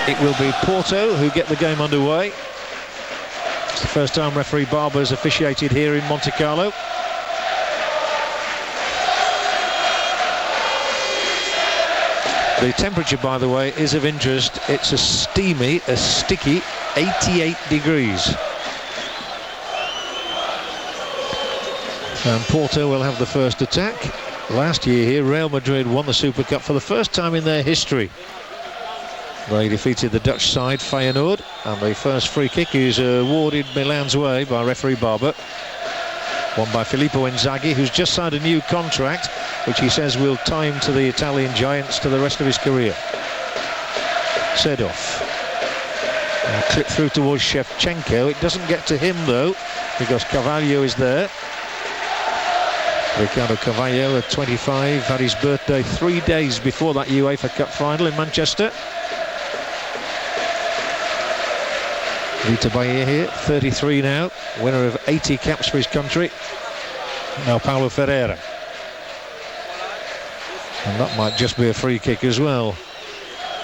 It will be Porto who get the game underway. It's the first time referee Barber has officiated here in Monte Carlo. The temperature, by the way, is of interest. It's a sticky 88 degrees. And Porto will have the first attack. Last year here, Real Madrid won the Super Cup for the first time in their history. They defeated the Dutch side, Feyenoord, and the first free kick is awarded Milan's way by referee Barber. Won by Filippo Inzaghi, who's just signed a new contract, which he says will tie him to the Italian giants to the rest of his career. Seedorf. Clip through towards Shevchenko. It doesn't get to him, though, because Carvalho is there. Ricardo Carvalho, at 25, had his birthday 3 days before that UEFA Cup final in Manchester. Vita Baia here, 33 now, winner of 80 caps for his country. Now Paulo Ferreira. And that might just be a free kick as well.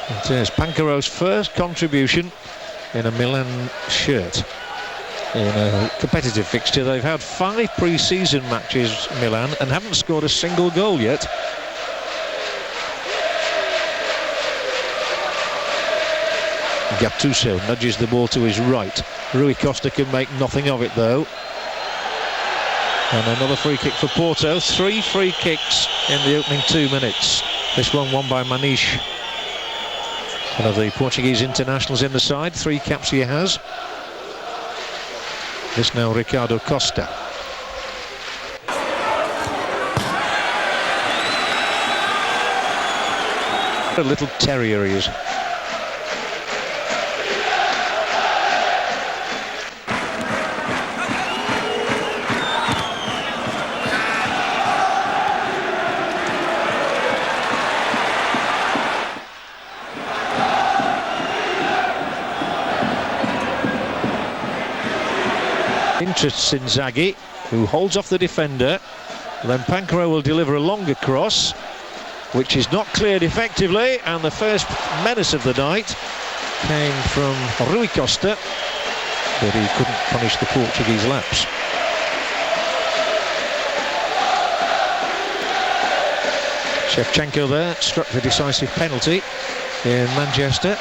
It is Pancaro's first contribution in a Milan shirt. In a competitive fixture. They've had 5 pre-season matches, Milan, and haven't scored a single goal yet. Gattuso nudges the ball to his right. Rui Costa can make nothing of it, though. And another free kick for Porto. 3 free kicks in the opening 2 minutes. This one won by Maniche, one of the Portuguese internationals in the side. 3 caps he has. This now Ricardo Costa. A little terrier he is. Interests Inzaghi, who holds off the defender. Then Pancaro will deliver a longer cross, which is not cleared effectively, and the first menace of the night came from Rui Costa, but he couldn't punish the Portuguese lapse. Shevchenko there struck the decisive penalty in Manchester.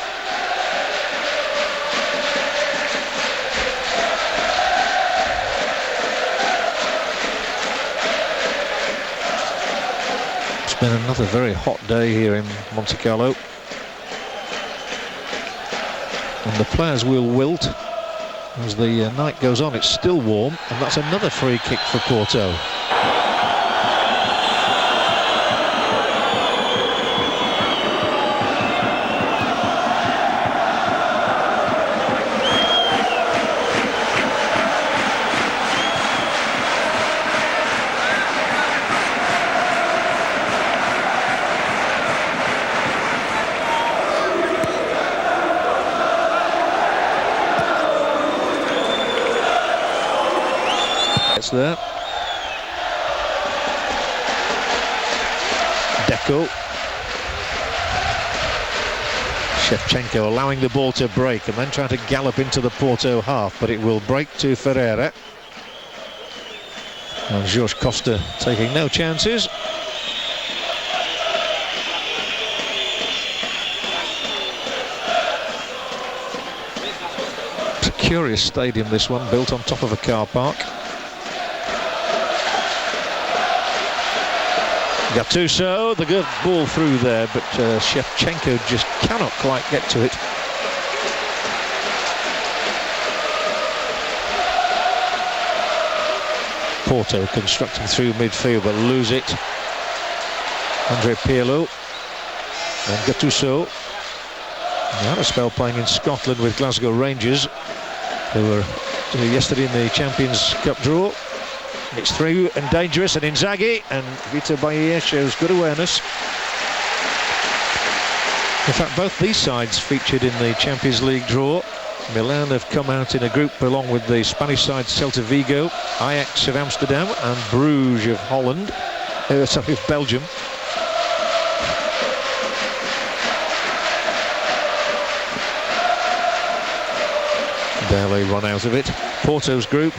It's been another very hot day here in Monte Carlo, and the players will wilt as the night goes on. It's still warm, and that's another free kick for Porto. There. Deco. Shevchenko allowing the ball to break and then trying to gallop into the Porto half, but it will break to Ferreira. And Jorge Costa taking no chances. It's a curious stadium, this one, built on top of a car park. Gattuso, the good ball through there, but Shevchenko just cannot quite get to it. Porto constructing through midfield, but lose it. Andre Pirlo and Gattuso. He had a spell playing in Scotland with Glasgow Rangers, who were yesterday in the Champions Cup draw. It's through and dangerous, and Inzaghi, and Vita Baia shows good awareness. In fact, both these sides featured in the Champions League draw. Milan have come out in a group along with the Spanish side Celta Vigo, Ajax of Amsterdam and Bruges of Holland, of Belgium. Barely run out of it. Porto's group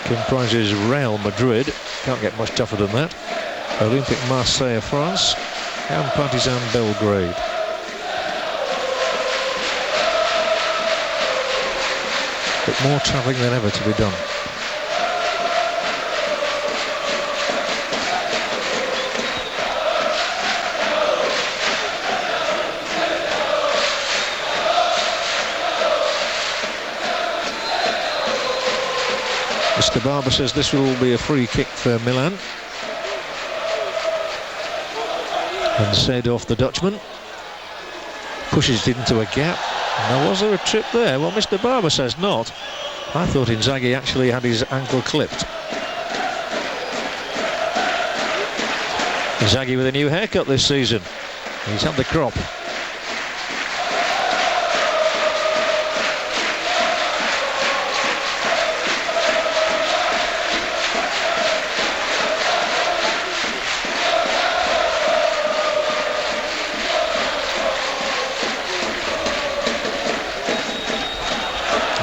comprises Real Madrid, can't get much tougher than that, Olympique Marseille, France, and Partizan Belgrade. But more travelling than ever to be done. Mr. Barber says this will be a free kick for Milan. And Seedorf, the Dutchman, pushes it into a gap. Now, was there a trip there? Well, Mr. Barber says not. I thought Inzaghi actually had his ankle clipped. Inzaghi with a new haircut this season. He's had the crop.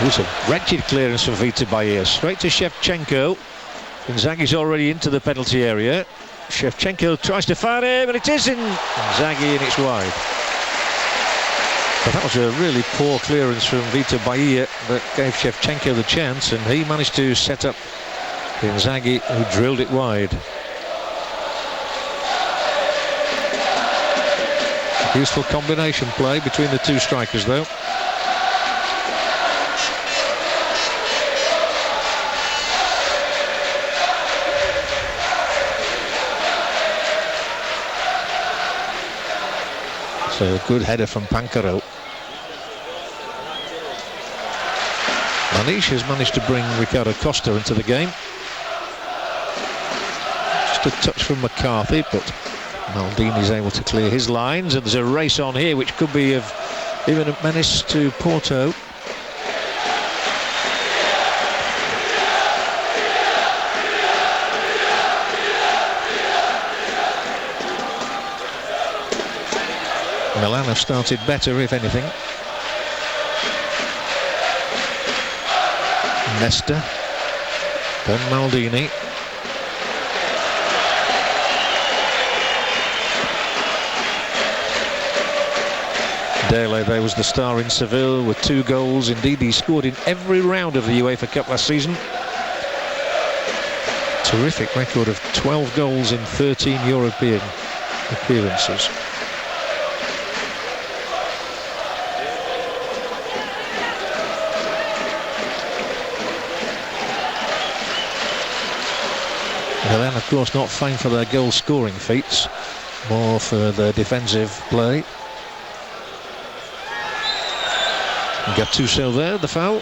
It was a wretched clearance from Vita Bahia, straight to Shevchenko. Inzaghi's already into the penalty area. Shevchenko tries to fire him, and it is in. Inzaghi, and it's wide. But that was a really poor clearance from Vita Bahia that gave Shevchenko the chance, and he managed to set up Inzaghi, who drilled it wide. Useful combination play between the two strikers, though. A good header from Pancaro. Manish has managed to bring Ricardo Costa into the game. Just a touch from McCarthy, but Maldini's able to clear his lines, and there's a race on here which could be of imminent menace to Porto. Milan have started better, if anything. Nesta, then Maldini. Dele there was the star in Seville with 2 goals. Indeed, he scored in every round of the UEFA Cup last season. Terrific record of 12 goals in 13 European appearances. Milan, of course, not famed for their goal-scoring feats, more for their defensive play. Gattuso there, the foul.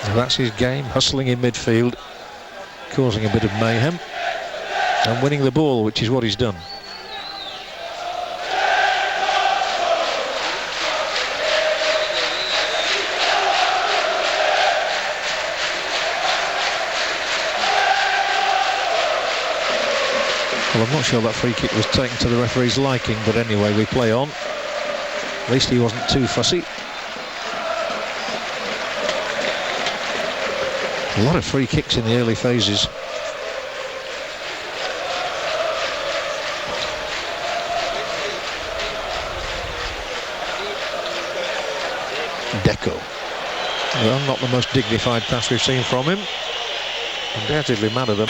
And that's his game, hustling in midfield, causing a bit of mayhem, and winning the ball, which is what he's done. Well, I'm not sure that free kick was taken to the referee's liking, but anyway, we play on. At least he wasn't too fussy. A lot of free kicks in the early phases. Deco. Well, not the most dignified pass we've seen from him. Undoubtedly man of them.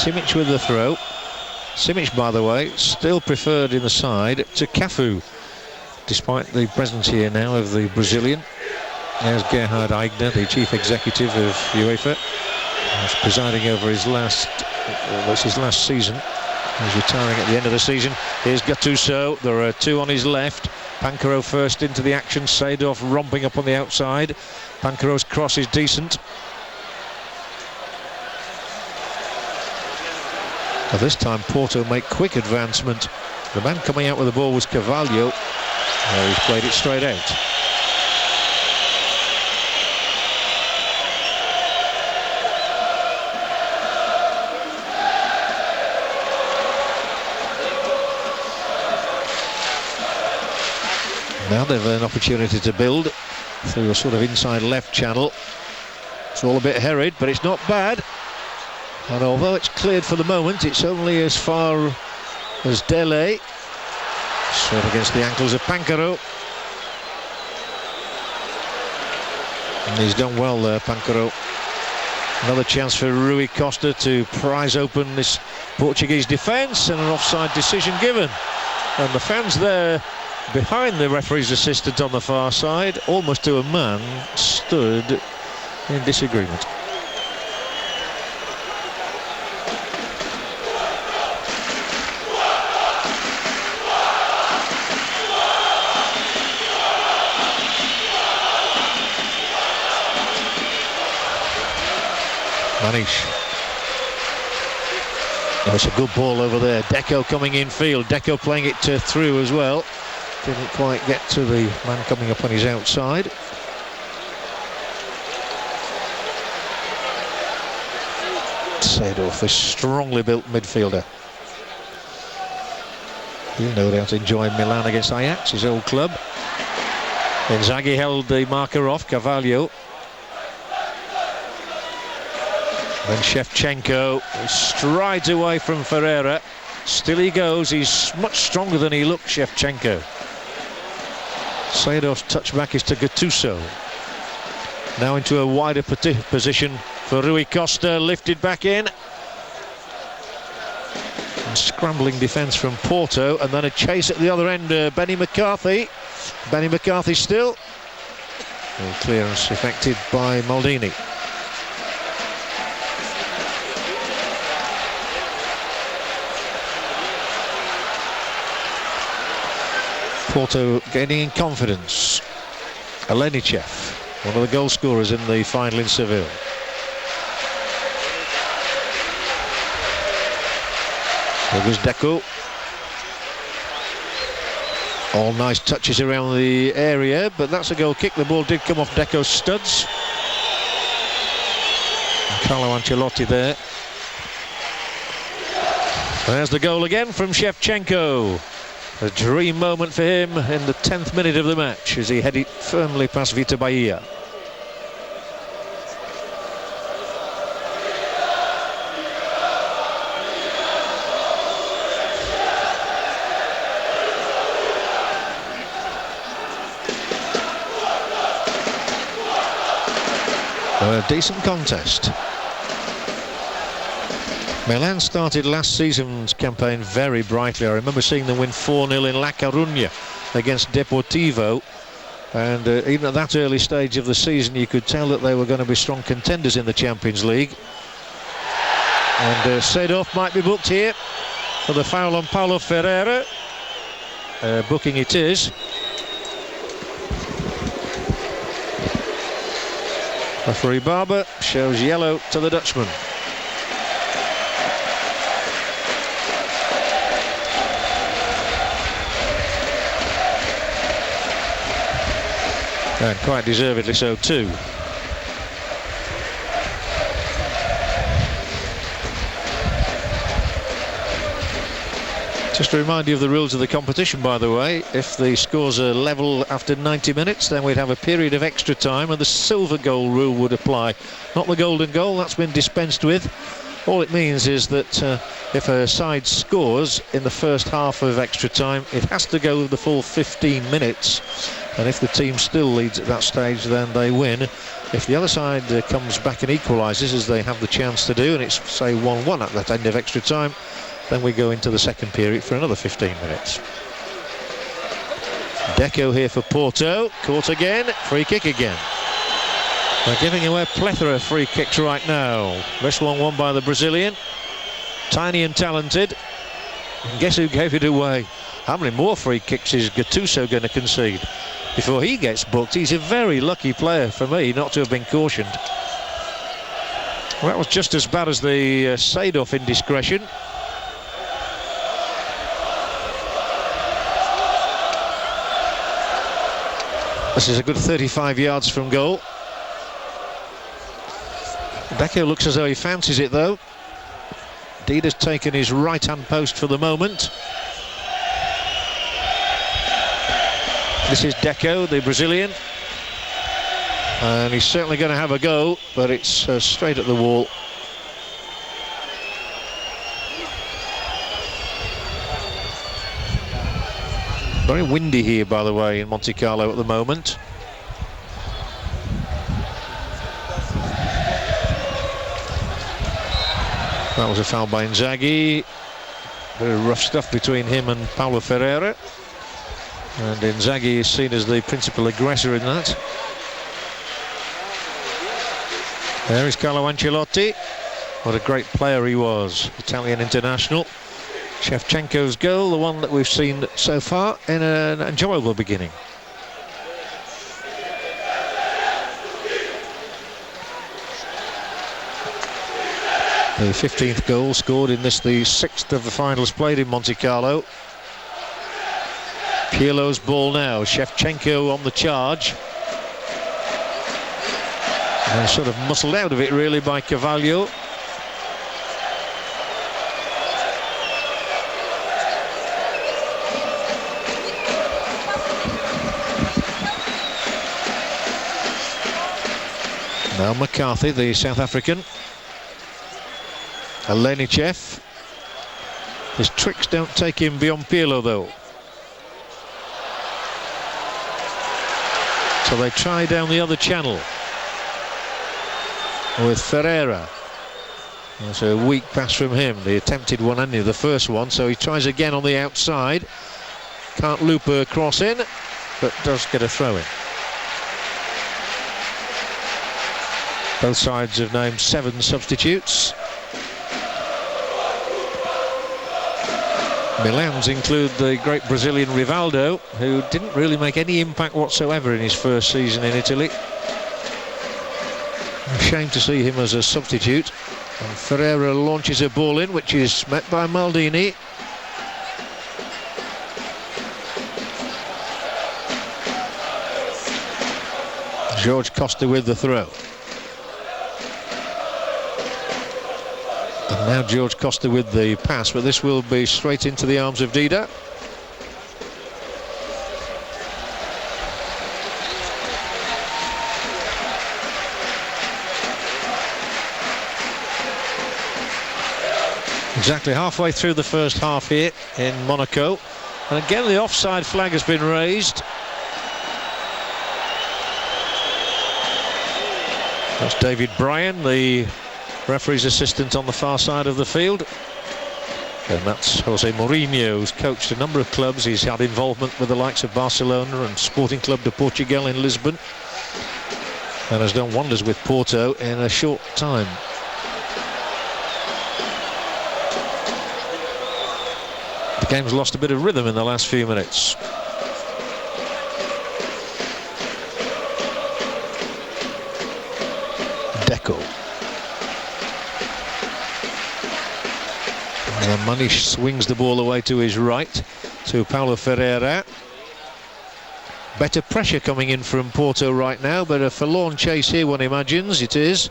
Simic with the throw. Simic, by the way, still preferred in the side to Cafu, despite the presence here now of the Brazilian. There's Gerhard Eigner, the chief executive of UEFA. He's presiding over his last season. He's retiring at the end of the season. Here's Gattuso. There are two on his left. Pancaro first into the action. Seedorf romping up on the outside. Pancaro's cross is decent. But this time Porto make quick advancement. The man coming out with the ball was Carvalho. He's played it straight out. Now they've an opportunity to build through a sort of inside left channel. It's all a bit hurried, but it's not bad. And although it's cleared for the moment, it's only as far as Dele. Straight against the ankles of Pancaro. And he's done well there, Pancaro. Another chance for Rui Costa to prise open this Portuguese defence, and an offside decision given. And the fans there behind the referee's assistant on the far side, almost to a man, stood in disagreement. Manish. Oh, it's a good ball over there. Deco coming in field. Deco playing it through as well. Didn't quite get to the man coming up on his outside. Seedorf, a strongly built midfielder. He'll no doubt enjoy Milan against Ajax, his old club. Inzaghi held the marker off, Carvalho. Then Shevchenko strides away from Ferreira. Still he goes. He's much stronger than he looks, Shevchenko. Seedorf's touchback is to Gattuso. Now into a wider position for Rui Costa, lifted back in. And scrambling defence from Porto, and then a chase at the other end, Benny McCarthy. Benny McCarthy still. And clearance effected by Maldini. Porto gaining in confidence. Alenichev, one of the goal scorers in the final in Seville. There was Deco. All nice touches around the area, but that's a goal kick. The ball did come off Deco's studs. And Carlo Ancelotti there. There's the goal again from Shevchenko. A dream moment for him in the 10th minute of the match as he headed firmly past Vita Bahia. A decent contest. Milan started last season's campaign very brightly. I remember seeing them win 4-0 in La Coruña against Deportivo, and even at that early stage of the season you could tell that they were going to be strong contenders in the Champions League. And Seedorf might be booked here for the foul on Paulo Ferreira. Booking it is. Referee Barber shows yellow to the Dutchman. And quite deservedly so too. Just to remind you of the rules of the competition, by the way, if the scores are level after 90 minutes, then we'd have a period of extra time and the silver goal rule would apply. Not the golden goal, that's been dispensed with. All it means is that if a side scores in the first half of extra time, it has to go the full 15 minutes. And if the team still leads at that stage, then they win. If the other side comes back and equalises, as they have the chance to do, and it's, say, 1-1 at that end of extra time, then we go into the second period for another 15 minutes. Deco here for Porto. Caught again. Free kick again. They're giving away a plethora of free kicks right now. This one won by the Brazilian. Tiny and talented. And guess who gave it away? How many more free kicks is Gattuso going to concede before he gets booked? He's a very lucky player for me not to have been cautioned. Well, that was just as bad as the Seedorf indiscretion. This is a good 35 yards from goal. Deco looks as though he fancies it though. Dida's taken his right-hand post for the moment. This is Deco, the Brazilian. And he's certainly going to have a go, but it's straight at the wall. Very windy here, by the way, in Monte Carlo at the moment. That was a foul by Inzaghi. Very rough stuff between him and Paulo Ferreira. And Inzaghi is seen as the principal aggressor in that. There is Carlo Ancelotti. What a great player he was, Italian international. Shevchenko's goal, the one that we've seen so far, in an enjoyable beginning. The 15th goal scored in this, the 6th of the finals played in Monte Carlo. Pirlo's ball now, Shevchenko on the charge. And sort of muscled out of it really by Carvalho. Now McCarthy, the South African. Alenichev. His tricks don't take him beyond Pirlo though. So they try down the other channel with Ferreira. That's a weak pass from him. The attempted one only, the first one, so he tries again on the outside. Can't loop a cross in, but does get a throw in. Both sides have named 7 substitutes. Milan's include the great Brazilian Rivaldo, who didn't really make any impact whatsoever in his first season in Italy. A shame to see him as a substitute. And Ferreira launches a ball in, which is met by Maldini. George Costa with the throw. And now George Costa with the pass, but this will be straight into the arms of Dida. Exactly halfway through the first half here in Monaco. And again the offside flag has been raised. That's David Bryan, the referee's assistant on the far side of the field. And that's Jose Mourinho, who's coached a number of clubs. He's had involvement with the likes of Barcelona and Sporting Club de Portugal in Lisbon, and has done wonders with Porto in a short time. The game's lost a bit of rhythm in the last few minutes. Deco. And Manish swings the ball away to his right to Paulo Ferreira. Better pressure coming in from Porto right now, but a forlorn chase here, one imagines. It is.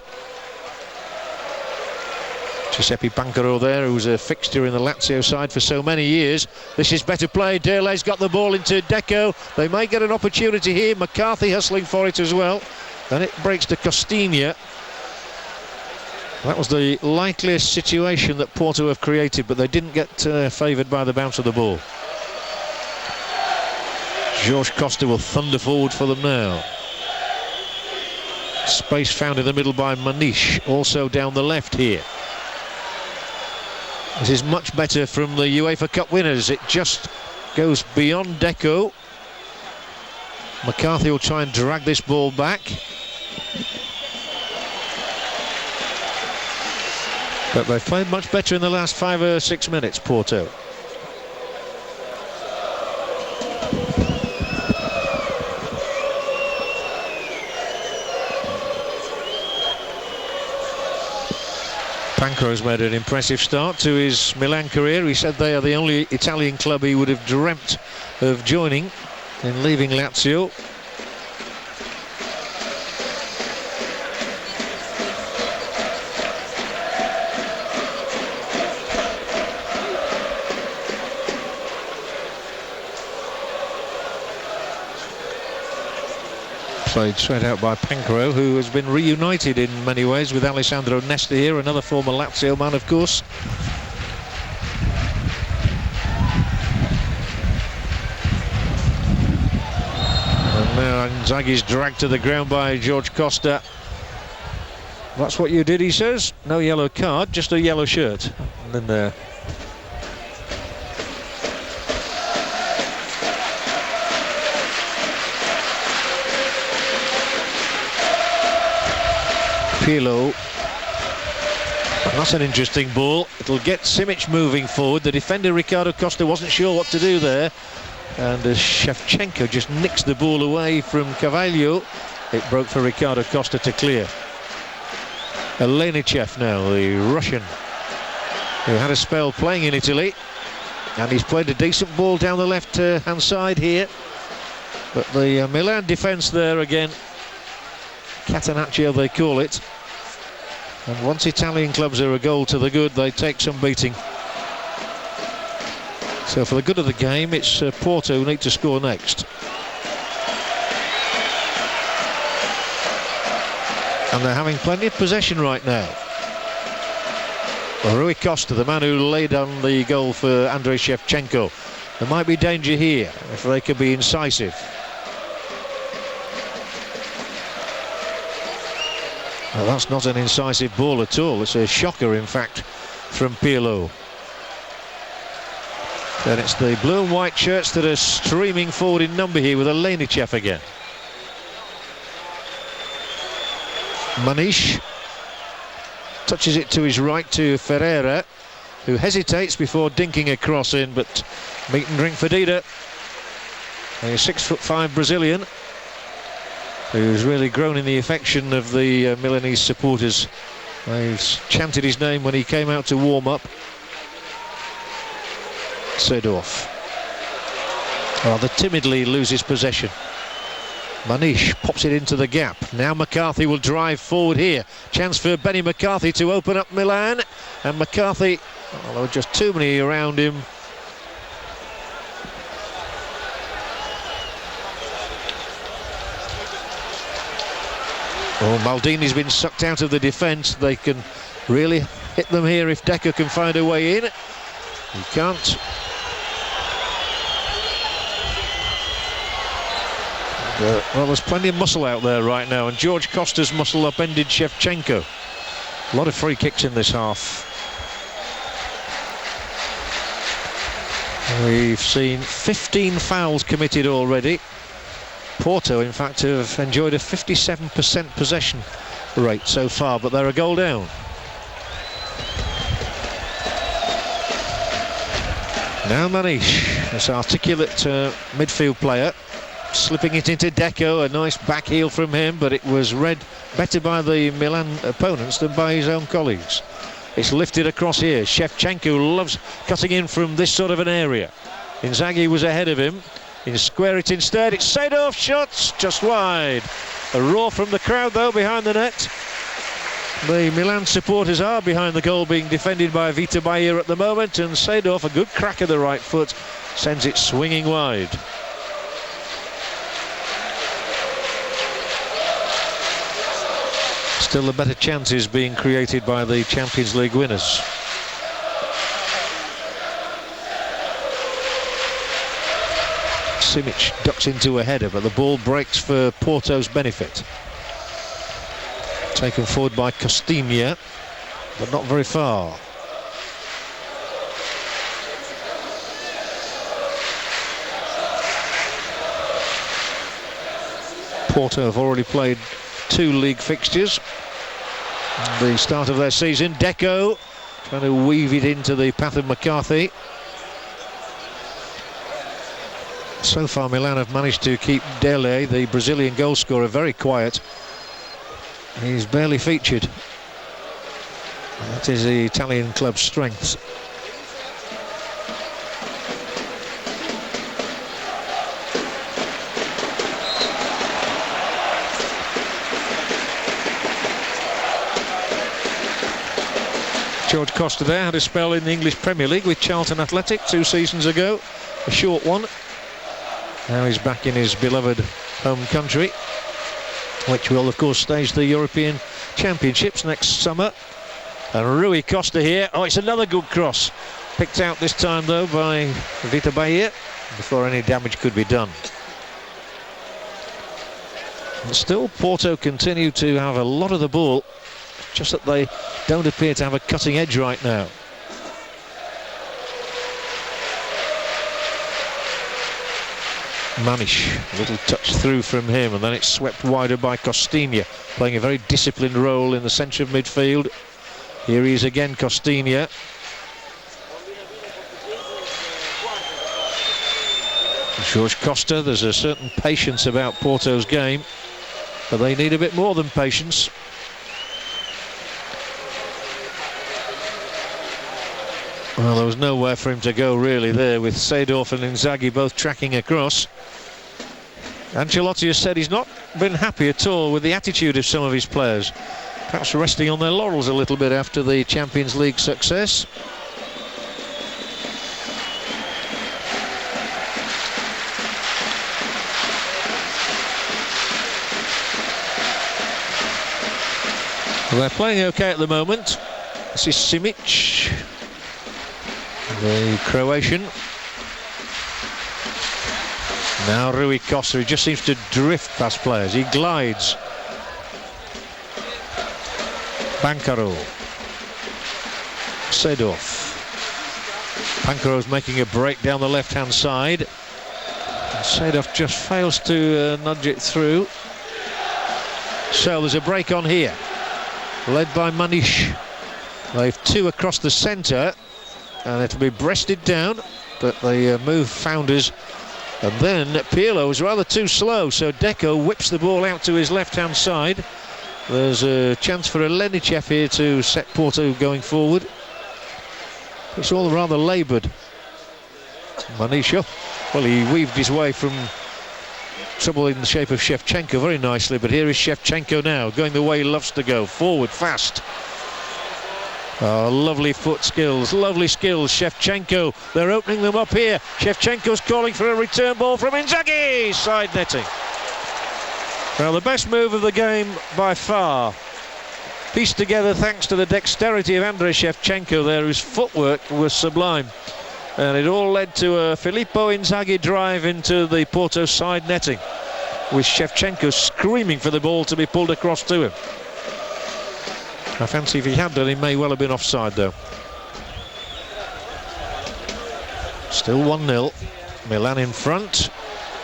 Giuseppe Pancaro there, who's a fixture in the Lazio side for so many years. This is better play. Derley's got the ball into Deco. They may get an opportunity here. McCarthy hustling for it as well. Then it breaks to Costinha. That was the likeliest situation that Porto have created, but they didn't get favoured by the bounce of the ball. Jorge Costa will thunder forward for them now. Space found in the middle by Manish, also down the left here. This is much better from the UEFA Cup winners. It just goes beyond Deco. McCarthy will try and drag this ball back. But they've played much better in the last 5 or 6 minutes, Porto. Pancro's made an impressive start to his Milan career. He said they are the only Italian club he would have dreamt of joining in leaving Lazio. Played straight out by Pancro, who has been reunited in many ways with Alessandro Nesta here, another former Lazio man, of course. And now Inzaghi's dragged to the ground by Jorge Costa. That's what you did, he says. No yellow card, just a yellow shirt. And then there. Pirlo. And that's an interesting ball. It'll get Simic moving forward. The defender Ricardo Costa wasn't sure what to do there, and as Shevchenko just nicks the ball away from Carvalho, it broke for Ricardo Costa to clear. Elenichev now, the Russian, who had a spell playing in Italy, and he's played a decent ball down the left hand side here, but the Milan defence there again, Catenaccio they call it. And once Italian clubs are a goal to the good, they take some beating. So for the good of the game, it's Porto who need to score next. And they're having plenty of possession right now. Well, Rui Costa, the man who laid on the goal for Andrei Shevchenko. There might be danger here if they can be incisive. Well, that's not an incisive ball at all. It's a shocker, in fact, from Pirlo. Then it's the blue and white shirts that are streaming forward in number here with Elenichev again. Manish touches it to his right to Ferreira, who hesitates before dinking a cross in, but meat and drink for Dida. A 6'5" Brazilian, who's really grown in the affection of the Milanese supporters. They've chanted his name when he came out to warm up. Seedorf rather timidly loses possession. Manish pops it into the gap. Now McCarthy will drive forward here. Chance for Benny McCarthy to open up Milan, and McCarthy, well, there were just too many around him. Oh, Maldini's been sucked out of the defence. They can really hit them here if Deco can find a way in. He can't. Well, there's plenty of muscle out there right now, and Jorge Costa's muscle upended Shevchenko. A lot of free kicks in this half. We've seen 15 fouls committed already. Porto, in fact, have enjoyed a 57% possession rate so far, but they're a goal down. Now Manish, this articulate midfield player, slipping it into Deco. A nice back heel from him, but it was read better by the Milan opponents than by his own colleagues. It's lifted across here. Shevchenko loves cutting in from this sort of an area. Inzaghi was ahead of him. He'll square it instead. It's Seedorf, shots just wide. A roar from the crowd though behind the net. The Milan supporters are behind the goal, being defended by Vita Bayer at the moment, and Seedorf, a good crack of the right foot, sends it swinging wide. Still the better chances being created by the Champions League winners. Simic ducks into a header, but the ball breaks for Porto's benefit. Taken forward by Costinha, but not very far. Porto have already played 2 league fixtures. The start of their season, Deco trying to weave it into the path of McCarthy. So far Milan have managed to keep Dele, the Brazilian goalscorer, very quiet. He's barely featured. That is the Italian club's strength. George Costa there had a spell in the English Premier League with Charlton Athletic 2 seasons ago, a short one. Now he's back in his beloved home country, which will of course stage the European Championships next summer. And Rui Costa here. Oh, it's another good cross. Picked out this time though by Vita Bahia before any damage could be done. And still Porto continue to have a lot of the ball, just that they don't appear to have a cutting edge right now. Manish, a little touch through from him, and then it's swept wider by Costinha, playing a very disciplined role in the centre of midfield. Here he is again, Costinha. George Costa, there's a certain patience about Porto's game, but they need a bit more than patience. Well, there was nowhere for him to go really there, with Seedorf and Inzaghi both tracking across. Ancelotti has said he's not been happy at all with the attitude of some of his players, perhaps resting on their laurels a little bit after the Champions League success. Well, they're playing okay at the moment. This is Simic, the Croatian. Now Rui Costa, he just seems to drift past players. He glides. Bancaro. Seedorf. Bancaro's making a break down the left-hand side. And Seedorf just fails to nudge it through. So there's a break on here, led by Manish. They've 2 across the centre, and it'll be breasted down, but the move founders. And then Pirlo was rather too slow, so Deco whips the ball out to his left-hand side. There's a chance for a Lenichev here to set Porto going forward. It's all rather laboured. Manisha, well, he weaved his way from trouble in the shape of Shevchenko very nicely, but here is Shevchenko now, going the way he loves to go, forward, fast. Oh, lovely foot skills, lovely skills, Shevchenko. They're opening them up here. Shevchenko's calling for a return ball from Inzaghi, side netting. Well, the best move of the game by far, pieced together thanks to the dexterity of Andrei Shevchenko there, whose footwork was sublime. And it all led to a Filippo Inzaghi drive into the Porto side netting, with Shevchenko screaming for the ball to be pulled across to him. I fancy if he had done, he may well have been offside though. Still 1-0. Milan in front.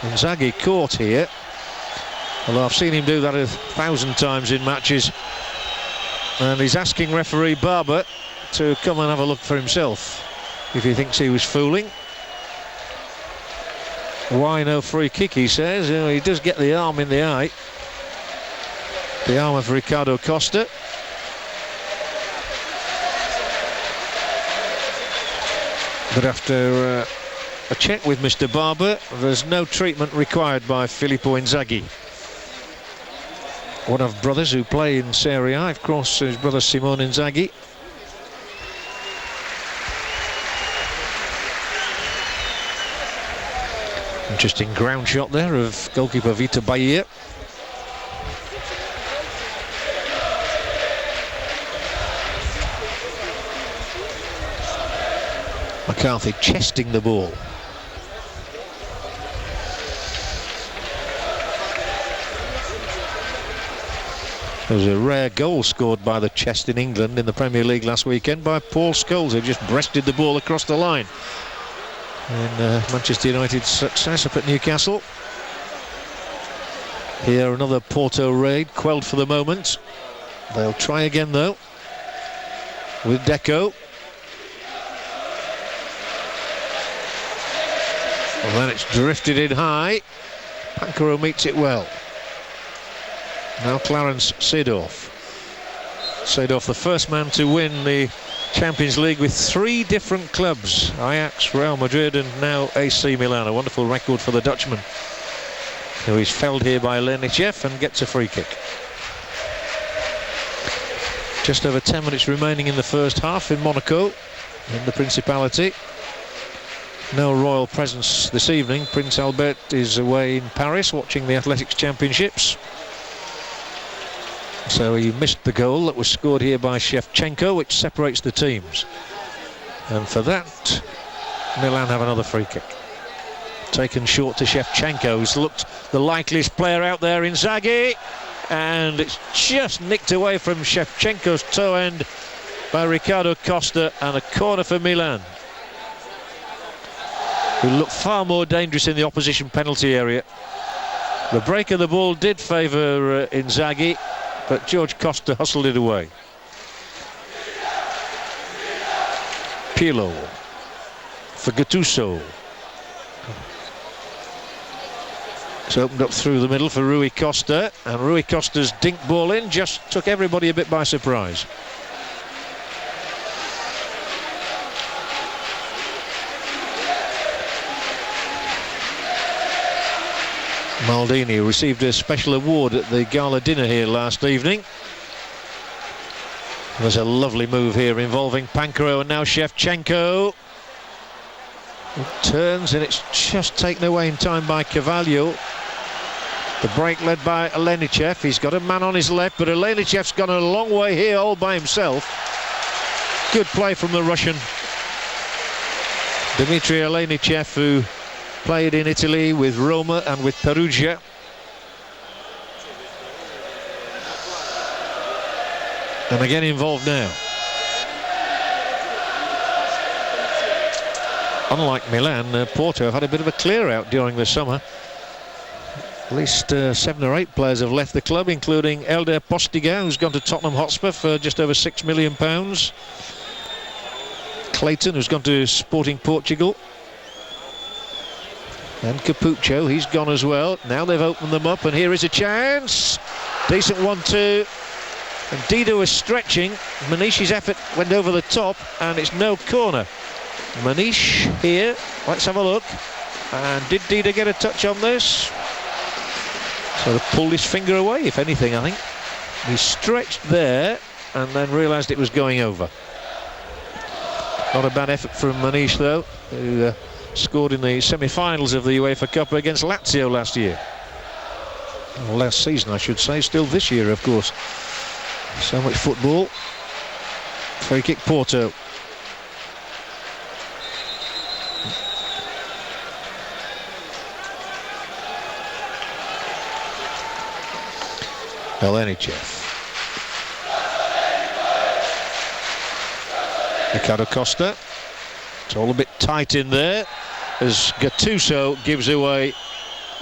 Inzaghi caught here, although I've seen him do that 1,000 times in matches. And he's asking referee Barber to come and have a look for himself if he thinks he was fooling. Why no free kick, he says. He does get the arm in the eye. The arm of Ricardo Costa. But after a check with Mr. Barber, there's no treatment required by Filippo Inzaghi. One of brothers who play in Serie A, of course, his brother Simone Inzaghi. Interesting ground shot there of goalkeeper Vita Bahia. McCarthy chesting the ball. There was a rare goal scored by the Chest in England in the Premier League last weekend by Paul Scholes, who just breasted the ball across the line. And Manchester United's success up at Newcastle. Here another Porto raid, quelled for the moment. They'll try again though, with Deco. And then it's drifted in high. Pankero meets it well. Now Clarence Seedorf. Seedorf, the first man to win the Champions League with 3 different clubs. Ajax, Real Madrid and now AC Milan. A wonderful record for the Dutchman, who is felled here by Lenichev and gets a free kick. Just over 10 minutes remaining in the first half in Monaco, in the Principality. No royal presence this evening. Prince Albert is away in Paris watching the Athletics Championships. So he missed the goal that was scored here by Shevchenko, which separates the teams. And for that, Milan have another free kick. Taken short to Shevchenko, who's looked the likeliest player out there, Inzaghi. And it's just nicked away from Shevchenko's toe end by Ricardo Costa, and a corner for Milan, who looked far more dangerous in the opposition penalty area. The break of the ball did favour Inzaghi, but George Costa hustled it away. Pirlo for Gattuso. It's opened up through the middle for Rui Costa, and Rui Costa's dink ball in just took everybody a bit by surprise. Maldini received a special award at the gala dinner here last evening. There's a lovely move here involving Pankero and now Shevchenko. It turns and it's just taken away in time by Carvalho. The break led by Lenichev. He's got a man on his left, but Lenichev's gone a long way here all by himself. Good play from the Russian Dmitry Lenichev, who played in Italy with Roma and with Perugia. And again involved now. Unlike Milan, Porto have had a bit of a clear out during the summer. At least 7 or 8 players have left the club, including Elder Postiga, who's gone to Tottenham Hotspur for just over £6 million. Clayton, who's gone to Sporting Portugal. And Capuccio, he's gone as well. Now they've opened them up, and here is a chance. Decent 1-2. And Dido is stretching. Manish's effort went over the top, and it's no corner. Manish here. Let's have a look. And did Dido get a touch on this? So they pulled his finger away, if anything, I think. He stretched there and then realised it was going over. Not a bad effort from Manish, though, who scored in the semi-finals of the UEFA Cup against Lazio last year. Well, last season, I should say. Still this year, of course. So much football. Free kick, Porto. Lenichev. Ricardo Costa. It's all a bit tight in there as Gattuso gives away,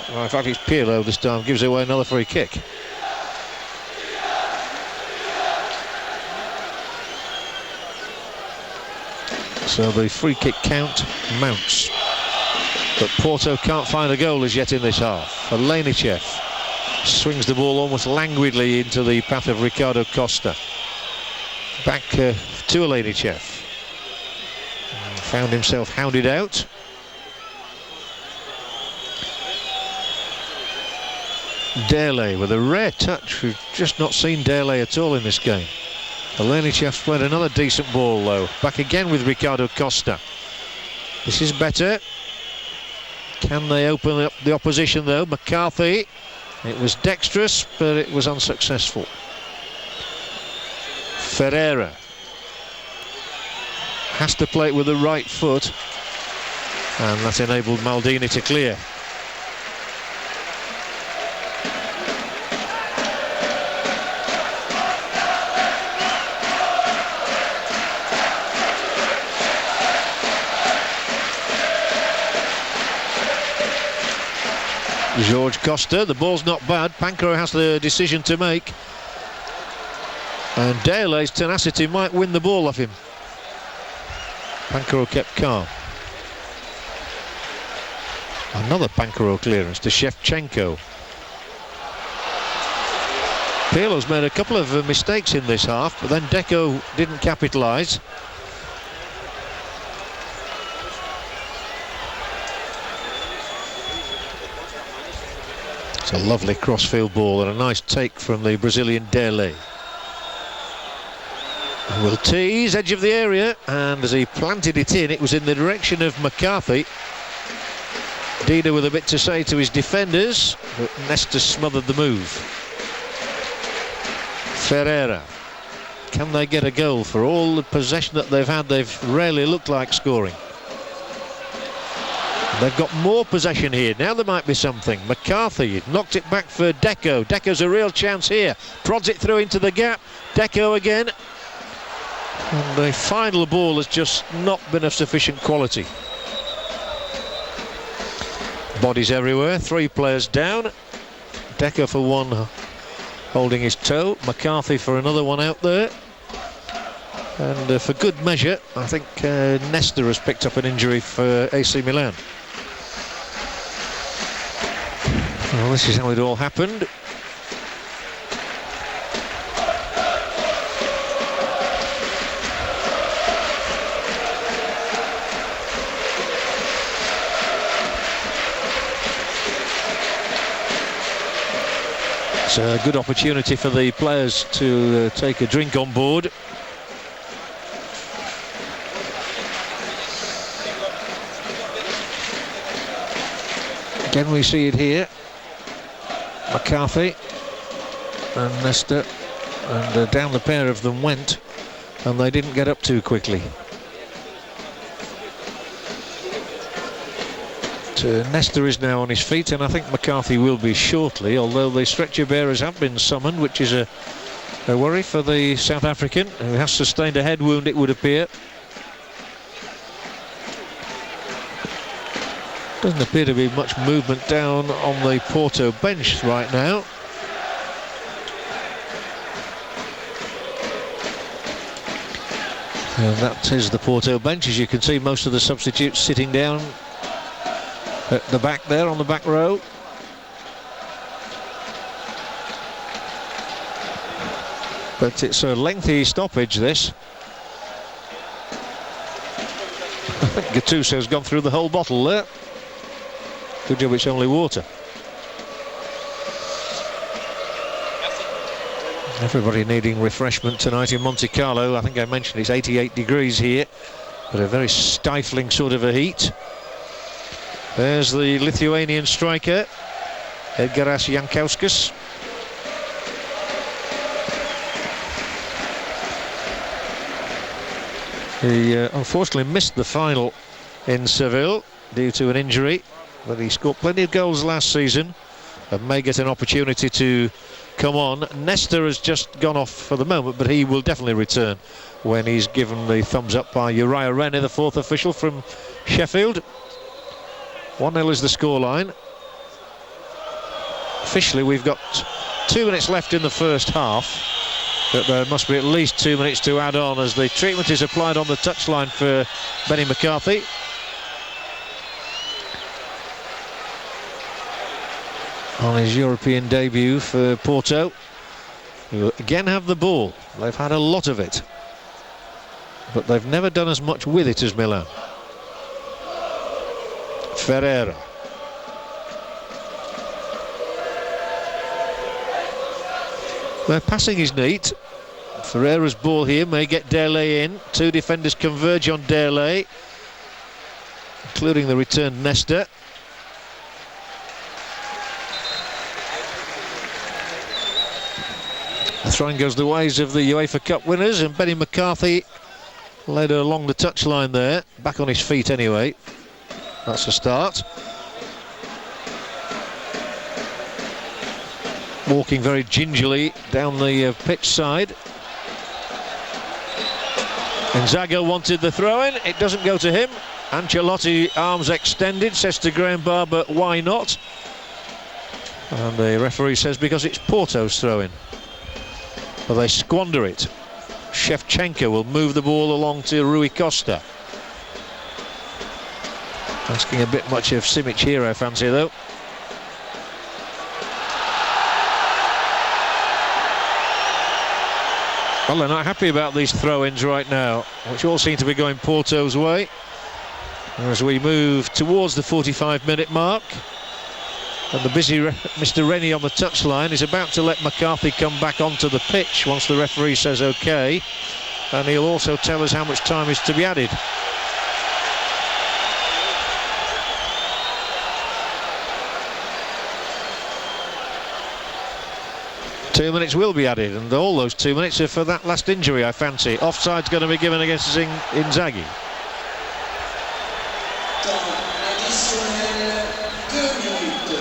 well, in fact it's Pirlo this time, gives away another free kick. So the free kick count mounts. But Porto can't find a goal as yet in this half. Lenichev swings the ball almost languidly into the path of Ricardo Costa. Back to Lenichev. Found himself hounded out. Dele with a rare touch. We've just not seen Dele at all in this game. Lenichev's played another decent ball though. Back again with Ricardo Costa. This is better. Can they open up the opposition though? McCarthy. It was dexterous, but it was unsuccessful. Ferreira has to play it with the right foot, and that enabled Maldini to clear. George Costa, the ball's not bad. Pancro has the decision to make. And Dele's tenacity might win the ball off him. Pancro kept calm. Another Pancro clearance to Shevchenko. Pirlo's made a couple of mistakes in this half, but then Deco didn't capitalise. It's a lovely crossfield ball and a nice take from the Brazilian Dele. Will tease, edge of the area, and as he planted it in, it was in the direction of McCarthy. Dida with a bit to say to his defenders, but Nesta smothered the move. Ferreira. Can they get a goal? For all the possession that they've had, they've rarely looked like scoring. They've got more possession here. Now there might be something. McCarthy knocked it back for Deco. Deco's a real chance here. Prods it through into the gap. Deco again. And the final ball has just not been of sufficient quality. Bodies everywhere. 3 players down. Deco for one holding his toe. McCarthy for another one out there. And for good measure, I think Nesta has picked up an injury for AC Milan. Well, this is how it all happened. It's a good opportunity for the players to take a drink on board. Again, we see it here. McCarthy and Nesta, and down the pair of them went, and they didn't get up too quickly. Nesta is now on his feet, and I think McCarthy will be shortly, although the stretcher bearers have been summoned, which is a worry for the South African, who has sustained a head wound, it would appear. Doesn't appear to be much movement down on the Porto bench right now. And that is the Porto bench. As you can see, most of the substitutes sitting down at the back there on the back row. But it's a lengthy stoppage, this. I think Gattuso's gone through the whole bottle there. Good job it's only water. Everybody needing refreshment tonight in Monte Carlo. I think I mentioned it's 88 degrees here, but a very stifling sort of a heat. There's the Lithuanian striker, Edgaras Jankauskas. He unfortunately missed the final in Seville due to an injury, but he scored plenty of goals last season and may get an opportunity to come on. Nesta has just gone off for the moment, but he will definitely return when he's given the thumbs up by Uriah Rennie, the 4th official from Sheffield. 1-0 is the scoreline. Officially, we've got 2 minutes left in the first half, but there must be at least 2 minutes to add on as the treatment is applied on the touchline for Benny McCarthy. On his European debut for Porto, who again have the ball. They've had a lot of it, but they've never done as much with it as Milan. Ferreira. Their passing is neat. Ferreira's ball here may get Dele in. 2 defenders converge on Dele, including the returned Nesta. The throw-in goes the ways of the UEFA Cup winners, and Benny McCarthy led along the touchline there. Back on his feet anyway. That's a start. Walking very gingerly down the pitch side. And Zago wanted the throw-in. It doesn't go to him. Ancelotti, arms extended, says to Graham Barber, why not? And the referee says because it's Porto's throw-in. But they squander it. Shevchenko will move the ball along to Rui Costa. Asking a bit much of Simic here, I fancy, though. Well, they're not happy about these throw-ins right now, which all seem to be going Porto's way. As we move towards the 45-minute mark, and the busy Mr. Rennie on the touchline is about to let McCarthy come back onto the pitch once the referee says OK, and he'll also tell us how much time is to be added. Two minutes will be added, and all those 2 minutes are for that last injury, I fancy. Offside's going to be given against Inzaghi.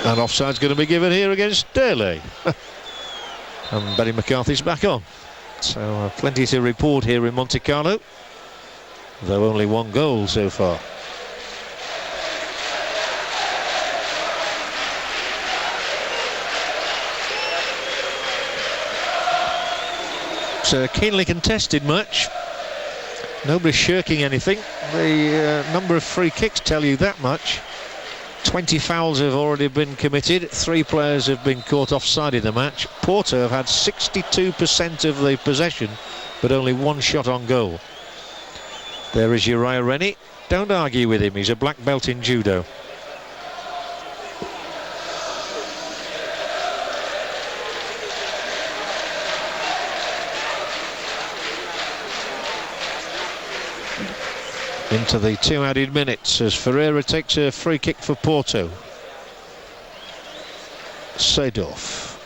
And offside's going to be given here against Dele. And Benny McCarthy's back on. So plenty to report here in Monte Carlo, though only one goal so far. It's a keenly contested match. Nobody's shirking anything. The number of free kicks tell you that much. 20 fouls have already been committed. 3 players have been caught offside in the match. Porto have had 62% of the possession, but only 1 shot on goal. There is Uriah Rennie. Don't argue with him. He's a black belt in judo. Into the 2 added minutes as Ferreira takes a free kick for Porto. Seedorf.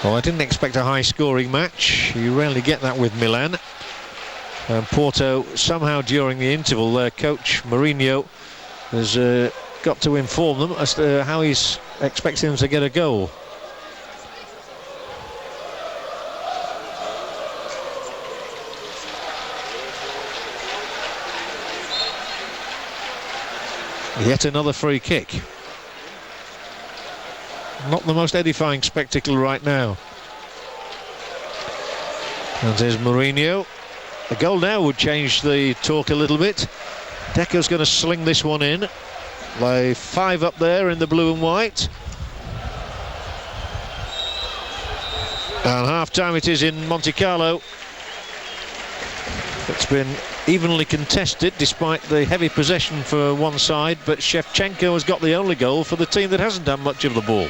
Well, I didn't expect a high-scoring match. You rarely get that with Milan. And Porto, somehow during the interval, their coach Mourinho has got to inform them as to how he's expecting them to get a goal. Yet another free kick. Not the most edifying spectacle right now. And there's Mourinho. A goal now would change the talk a little bit. Deco's going to sling this one in. Lay 5 up there in the blue and white. And half-time it is in Monte Carlo. It's been evenly contested despite the heavy possession for one side, but Shevchenko has got the only goal for the team that hasn't done much of the ball.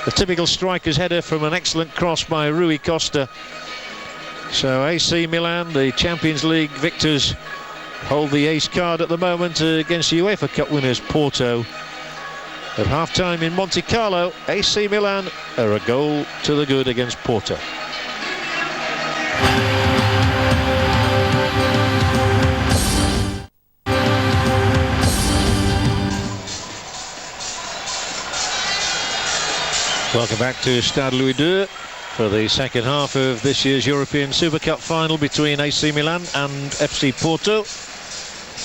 The typical striker's header from an excellent cross by Rui Costa. So AC Milan, the Champions League victors, hold the ace card at the moment against UEFA Cup winners Porto. At half-time in Monte Carlo, AC Milan are a goal to the good against Porto. Welcome back to Stade Louis II for the second half of this year's European Super Cup final between AC Milan and FC Porto.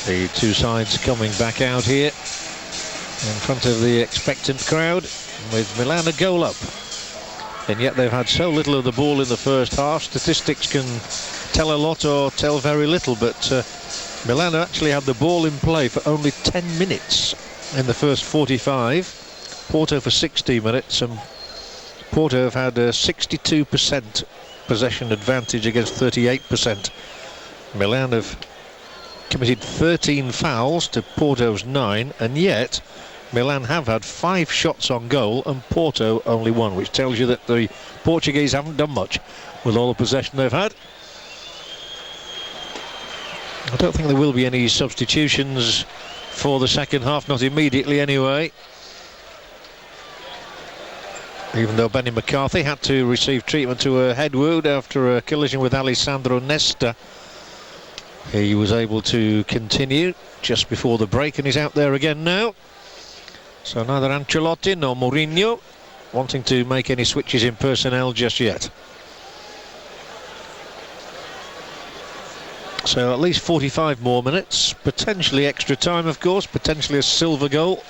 The two sides coming back out here in front of the expectant crowd, with Milan a goal up. And yet they've had so little of the ball in the first half. Statistics can tell a lot or tell very little, but Milan actually had the ball in play for only 10 minutes in the first 45. Porto for 60 minutes, and Porto have had a 62% possession advantage against 38%. Milan have committed 13 fouls to Porto's 9, and yet Milan have had 5 shots on goal and Porto only 1, which tells you that the Portuguese haven't done much with all the possession they've had. I don't think there will be any substitutions for the second half, not immediately anyway. Even though Benny McCarthy had to receive treatment to a head wound after a collision with Alessandro Nesta, he was able to continue just before the break, and he's out there again now. So neither Ancelotti nor Mourinho wanting to make any switches in personnel just yet. So at least 45 more minutes, potentially extra time, of course, potentially a silver goal,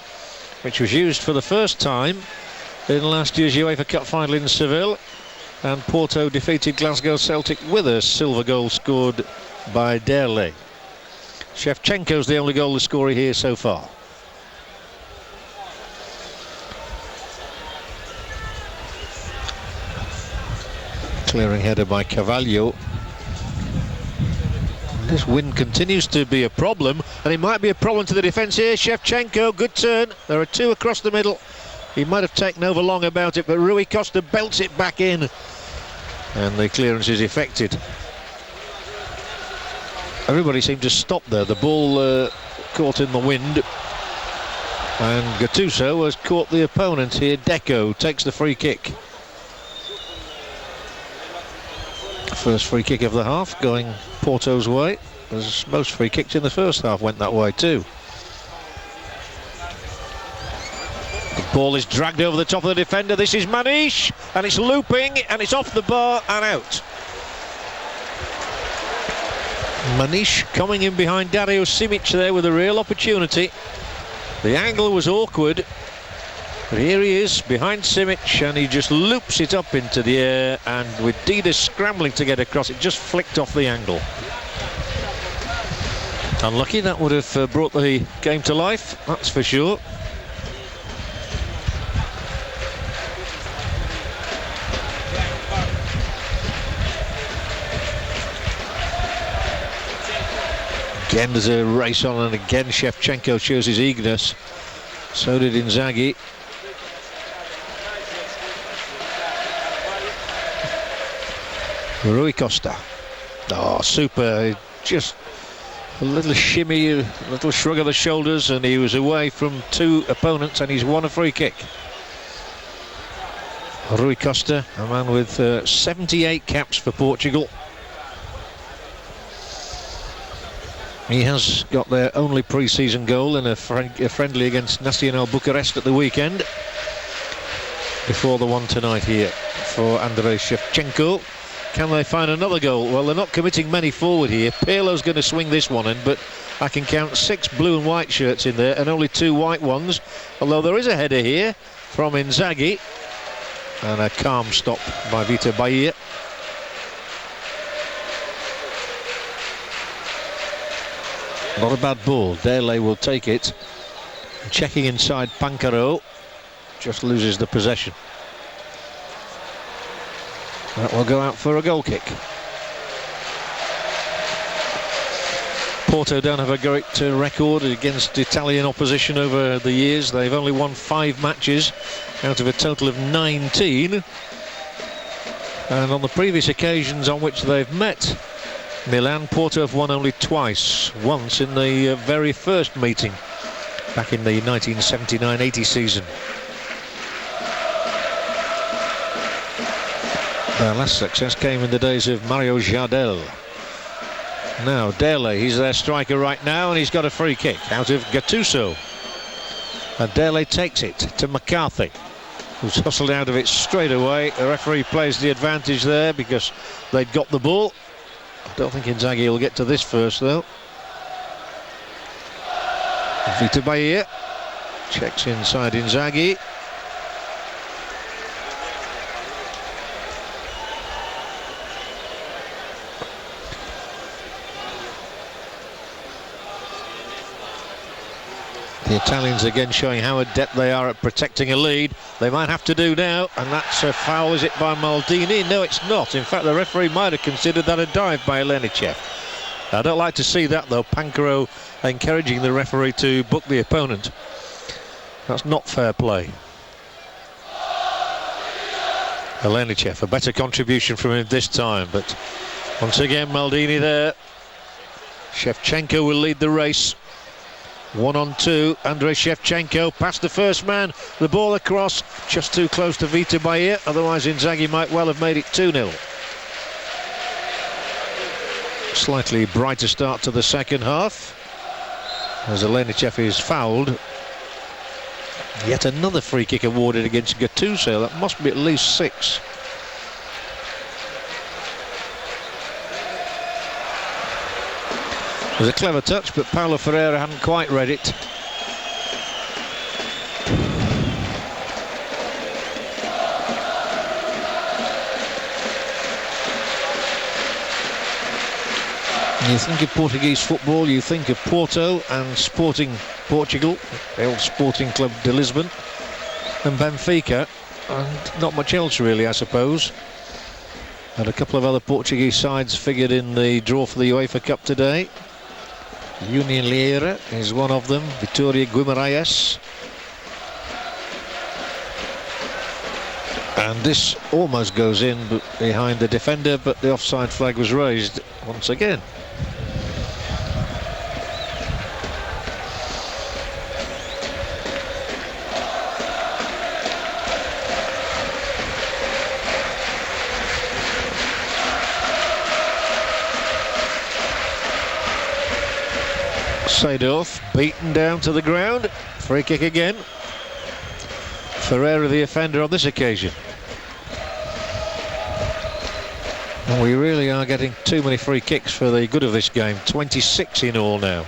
which was used for the first time in last year's UEFA Cup final in Seville. And Porto defeated Glasgow Celtic with a silver goal scored by Derley. Shevchenko's the only goal scorer here so far. Clearing header by Carvalho. This wind continues to be a problem, and it might be a problem to the defence here. Shevchenko, good turn. There are two across the middle. He might have taken over long about it, but Rui Costa belts it back in, and the clearance is effected. Everybody seemed to stop there. The ball caught in the wind, and Gattuso has caught the opponent here. Deco takes the free kick. First free kick of the half going Porto's way, as most free kicks in the first half went that way too. The ball is dragged over the top of the defender. This is Manish, and it's looping, and it's off the bar and out. Manish coming in behind Dario Simic there with a real opportunity. The angle was awkward, but here he is behind Simic, and he just loops it up into the air, and with Dida scrambling to get across, it just flicked off the angle. Unlucky, that would have brought the game to life, that's for sure. Again there's a race on, and again Shevchenko shows his eagerness. So did Inzaghi. Rui Costa. Oh, super. Just a little shimmy, a little shrug of the shoulders, and he was away from two opponents, and he's won a free kick. Rui Costa, a man with 78 caps for Portugal. He has got their only pre-season goal in a friendly against Nacional Bucharest at the weekend, before the one tonight here for Andrei Shevchenko. Can they find another goal? Well, they're not committing many forward here. Pirlo's going to swing this one in, but I can count 6 blue and white shirts in there and only 2 white ones, although there is a header here from Inzaghi, and a calm stop by Vita Bahia. Not a bad ball. Derley will take it. Checking inside, Pancaro just loses the possession. That will go out for a goal kick. Porto don't have a great record against Italian opposition over the years. They've only won 5 matches out of a total of 19. And on the previous occasions on which they've met Milan, Porto have won only twice. Once in the very first meeting back in the 1979-80 season. Their last success came in the days of Mario Jardel. Now Derley, he's their striker right now, and he's got a free kick out of Gattuso. And Derley takes it to McCarthy, who's hustled out of it straight away. The referee plays the advantage there because they'd got the ball. I don't think Inzaghi will get to this first though. Vita Bahia checks inside Inzaghi. The Italians again showing how adept they are at protecting a lead. They might have to do now, and that's a foul, is it, by Maldini? No, it's not. In fact, the referee might have considered that a dive by Elenichev. I don't like to see that though. Pancaro encouraging the referee to book the opponent. That's not fair play. Elenichev, a better contribution from him this time, but once again Maldini there. Shevchenko will lead the race. 1-on-2, Andrei Shevchenko past the first man, the ball across, just too close to Vita Bahia, otherwise Inzaghi might well have made it 2-0. Slightly brighter start to the second half, as Elenichev is fouled. Yet another free kick awarded against Gattuso, that must be at least 6. was a clever touch, but Paulo Ferreira hadn't quite read it. You think of Portuguese football, you think of Porto and Sporting Portugal, the old Sporting Club de Lisbon, and Benfica, and not much else really, I suppose. And a couple of other Portuguese sides figured in the draw for the UEFA Cup today. Union Liera is one of them, Vitória Guimarães. And this almost goes in behind the defender, but the offside flag was raised once again. Seedorf beaten down to the ground. Free kick again. Ferreira the offender on this occasion. And we really are getting too many free kicks for the good of this game. 26 in all now.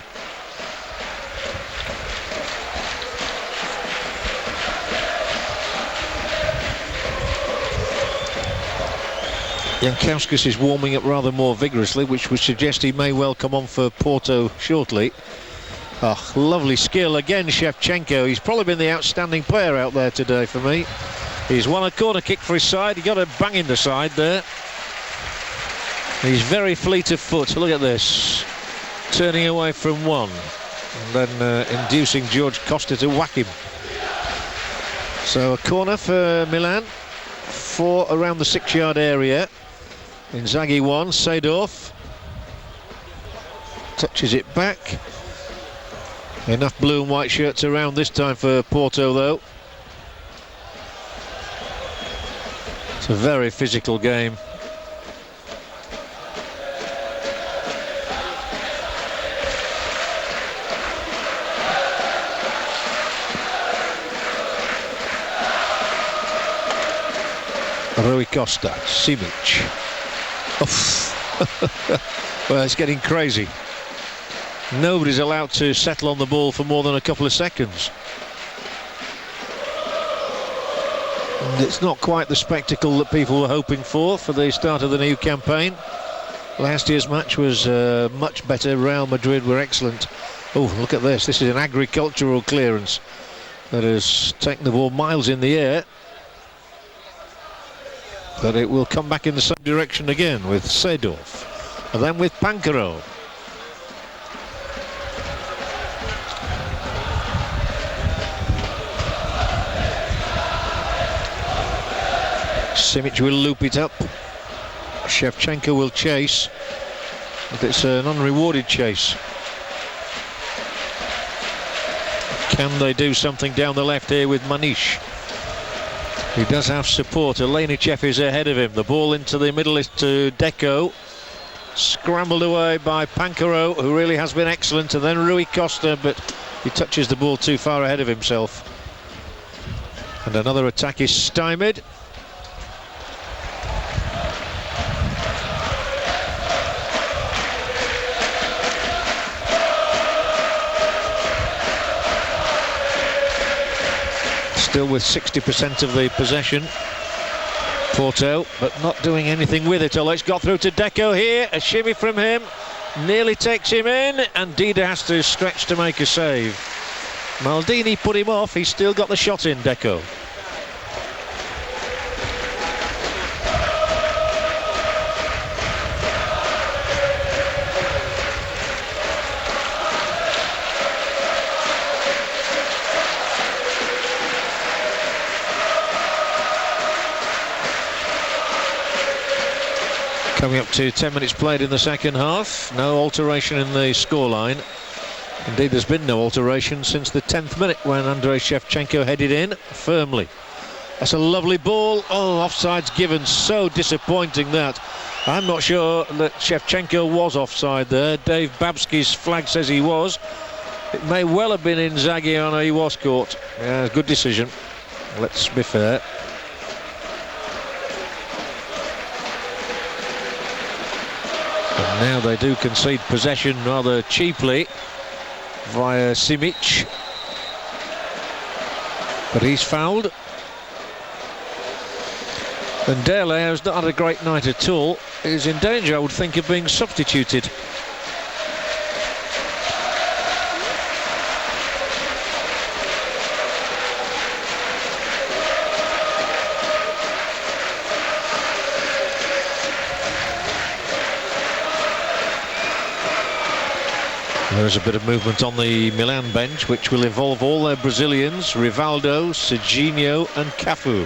Jankowskis is warming up rather more vigorously, which would suggest he may well come on for Porto shortly. Oh, lovely skill again, Shevchenko. He's probably been the outstanding player out there today for me. He's won a corner kick for his side. He got a bang in the side there. He's very fleet of foot. Look at this. Turning away from one and then inducing George Costa to whack him. So a corner for Milan. 4 around the 6-yard area. Inzaghi 1, Seedorf touches it back. Enough blue and white shirts around this time for Porto though. It's a very physical game. Rui Costa, Simic. Well, it's getting crazy. Nobody's allowed to settle on the ball for more than a couple of seconds. And it's not quite the spectacle that people were hoping for the start of the new campaign. Last year's match was much better. Real Madrid were excellent. Oh, look at this. This is an agricultural clearance that has taken the ball miles in the air. But it will come back in the same direction again with Seedorf. And then with Pancaro. Simic will loop it up. Shevchenko will chase. But it's an unrewarded chase. Can they do something down the left here with Manish? He does have support. Elenichev is ahead of him. The ball into the middle is to Deco. Scrambled away by Pancaro, who really has been excellent. And then Rui Costa, but he touches the ball too far ahead of himself. And another attack is stymied. Still with 60% of the possession, Porto, but not doing anything with it. Although it's got through to Deco here, a shimmy from him, nearly takes him in, and Dida has to stretch to make a save. Maldini put him off, he's still got the shot in, Deco. Coming up to 10 minutes played in the second half. No alteration in the scoreline. Indeed, there's been no alteration since the 10th minute when Andrei Shevchenko headed in firmly. That's a lovely ball. Oh, offside's given. So disappointing that. I'm not sure that Shevchenko was offside there. Dave Babski's flag says he was. It may well have been Inzaghi on he was caught. Yeah, good decision. Let's be fair. Now they do concede possession rather cheaply via Simic, but he's fouled. And Dele, who's not had a great night at all, is in danger, I would think, of being substituted. There's a bit of movement on the Milan bench, which will involve all their Brazilians: Rivaldo, Serginho and Cafu.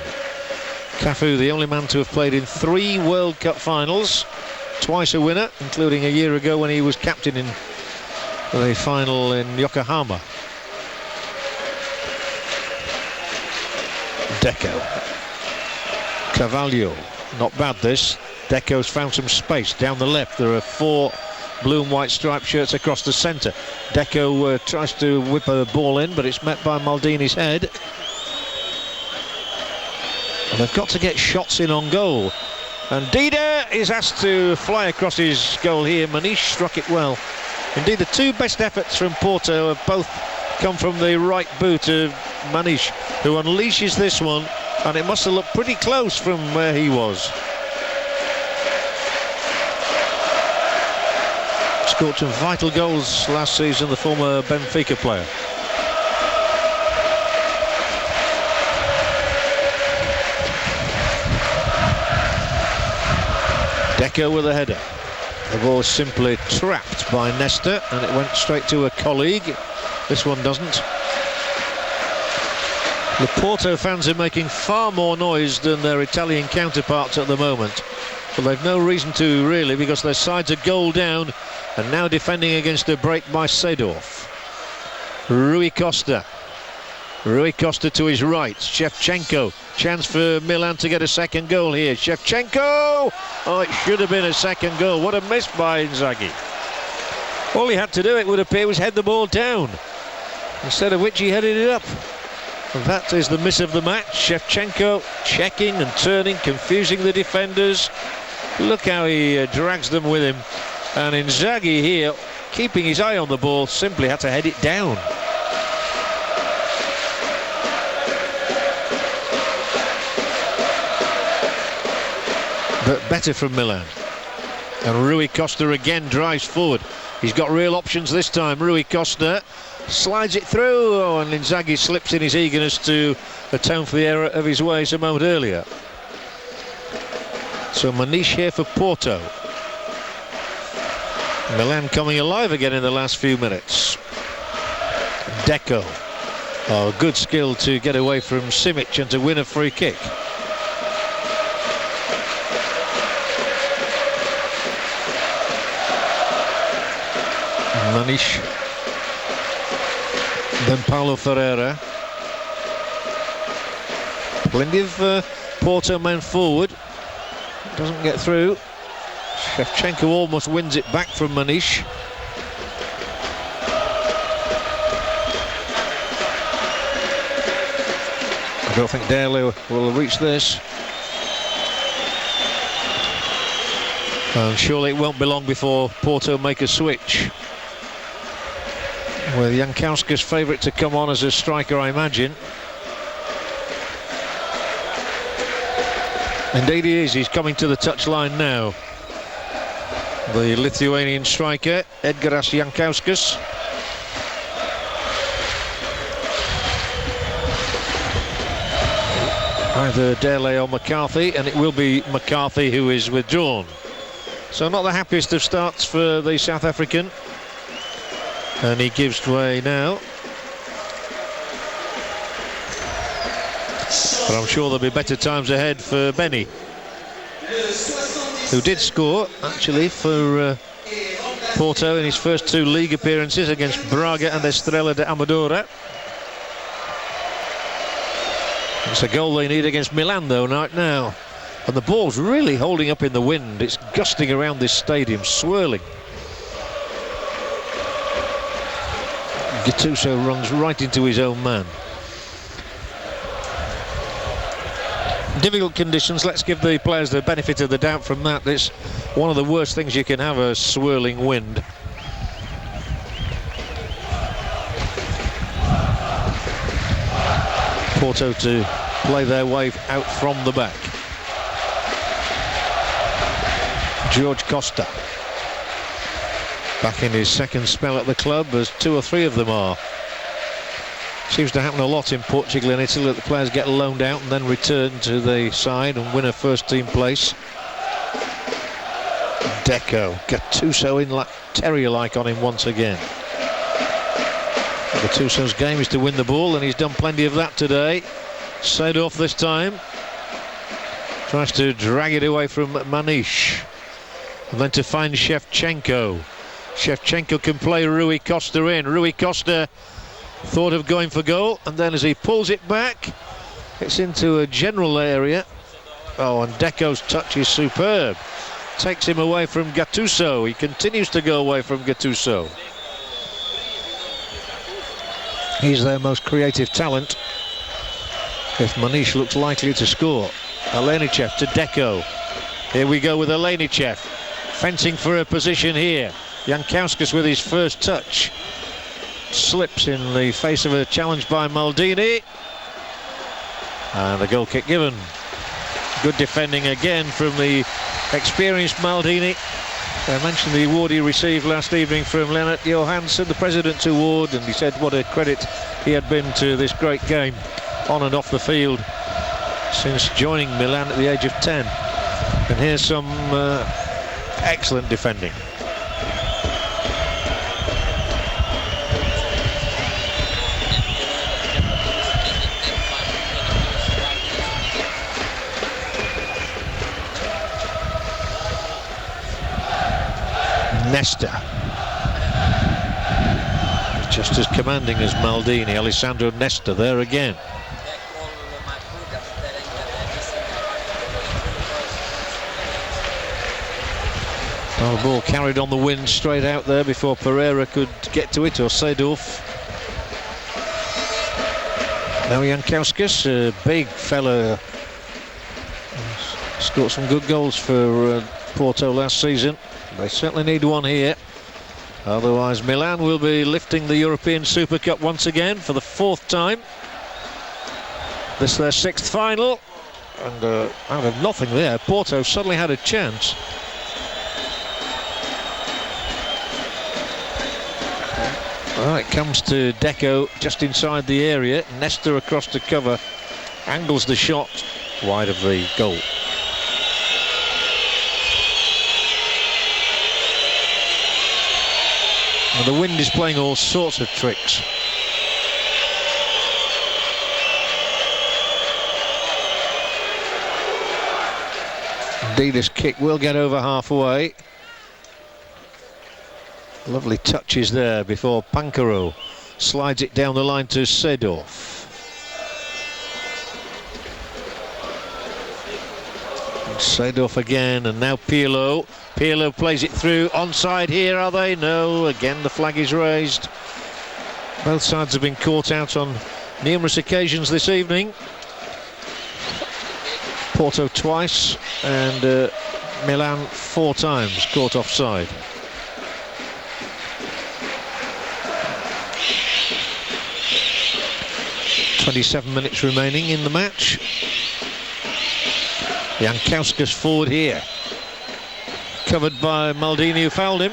Cafu, the only man to have played in 3 World Cup finals, twice a winner, including a year ago when he was captain in the final in Yokohama. Deco. Carvalho. Not bad this. Deco's found some space down the left. There are 4 blue and white striped shirts across the centre. Deco tries to whip a ball in, but it's met by Maldini's head. And they've got to get shots in on goal. And Dida is asked to fly across his goal here. Manish struck it well. Indeed, the 2 best efforts from Porto have both come from the right boot of Manish, who unleashes this one, and it must have looked pretty close from where he was. Scored some vital goals last season, the former Benfica player. Deco with a header. The ball is simply trapped by Nesta, and it went straight to a colleague. This one doesn't. The Porto fans are making far more noise than their Italian counterparts at the moment. But they've no reason to, really, because their side's a goal down and now defending against a break by Seedorf. Rui Costa. Rui Costa to his right. Shevchenko. Chance for Milan to get a second goal here. Shevchenko! Oh, it should have been a second goal. What a miss by Inzaghi. All he had to do, it would appear, was head the ball down. Instead of which he headed it up. And that is the miss of the match. Shevchenko checking and turning, confusing the defenders. Look how he drags them with him. And Inzaghi here, keeping his eye on the ball, simply had to head it down. But better from Milan. And Rui Costa again drives forward. He's got real options this time. Rui Costa slides it through. Oh, and Inzaghi slips in his eagerness to atone for the error of his ways a moment earlier. So Manish here for Porto. Milan coming alive again in the last few minutes. Deco. Oh, good skill to get away from Simic and to win a free kick. Manish. Then Paulo Ferreira. Plenty of Porto men forward. Doesn't get through. Shevchenko almost wins it back from Manish. I don't think Dele will reach this. And surely it won't be long before Porto make a switch. With Jankowski's favourite to come on as a striker, I imagine. Indeed he is. He's coming to the touchline now. The Lithuanian striker, Edgaras Jankowskis. Either Dele or McCarthy, and it will be McCarthy who is withdrawn. So not the happiest of starts for the South African. And he gives way now. But I'm sure there'll be better times ahead for Benny, who did score actually for Porto in his first 2 league appearances against Braga and Estrela de Amadora. It's a goal they need against Milan though right now. And the ball's really holding up in the wind. It's gusting around this stadium, swirling. Gattuso runs right into his own man. Difficult conditions. Let's give the players the benefit of the doubt from that. It's one of the worst things you can have, a swirling wind. Porto to play their way out from the back. George Costa, back in his second spell at the club, as 2 or 3 of them are. Seems to happen a lot in Portugal and Italy, that the players get loaned out and then return to the side and win a first team place. Deco, Gattuso in terrier-like on him once again. Gattuso's game is to win the ball, and he's done plenty of that today. Seedorf this time tries to drag it away from Manish, and then to find Shevchenko. Shevchenko can play Rui Costa in. Rui Costa thought of going for goal, and then as he pulls it back, it's into a general area. Oh, and Deco's touch is superb. Takes him away from Gattuso. He continues to go away from Gattuso. He's their most creative talent, if Manish looks likely to score. Alenichev to Deco. Here we go with Alenichev, fencing for a position here. Jankauskas with his first touch slips in the face of a challenge by Maldini, and a goal kick given. Good defending again from the experienced Maldini. I mentioned the award he received last evening from Lennart Johansson, the President's Award, and he said what a credit he had been to this great game on and off the field since joining Milan at the age of 10. And here's some excellent defending. Nesta, just as commanding as Maldini. Alessandro Nesta there again. Well, the ball carried on the wind straight out there before Pereira could get to it, or Seedorf. Now Jankauskas, a big fella, scored some good goals for Porto last season. They certainly need one here, otherwise Milan will be lifting the European Super Cup once again for the 4th time. This is their 6th final, and out of nothing there, Porto suddenly had a chance. Right, comes to Deco just inside the area. Nesta across to cover, angles the shot wide of the goal. And the wind is playing all sorts of tricks. Indeed, this kick will get over halfway. Lovely touches there before Pancaro slides it down the line to Seedorf. Seedorf again, and now Pirlo. Pirlo plays it through. Onside here, are they? No. Again, the flag is raised. Both sides have been caught out on numerous occasions this evening. Porto twice, and Milan 4 times caught offside. .27 minutes remaining in the match. Jankauskas forward here, covered by Maldini, who fouled him.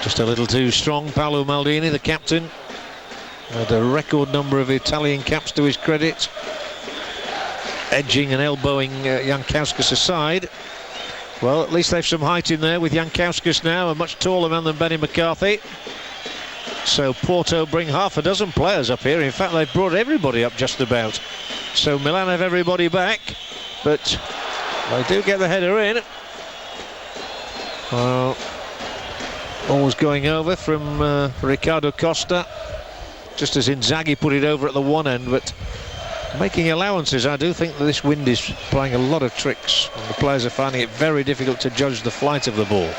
Just a little too strong, Paolo Maldini, the captain. Had a record number of Italian caps to his credit. Edging and elbowing Jankauskas aside. Well, at least they've some height in there with Jankauskas now, a much taller man than Benny McCarthy. So Porto bring half a dozen players up here. In fact, they've brought everybody up just about. So Milan have everybody back, but they do get the header in. Always going over from Ricardo Costa, just as Inzaghi put it over at the one end, but making allowances. I do think that this wind is playing a lot of tricks, and the players are finding it very difficult to judge the flight of the ball.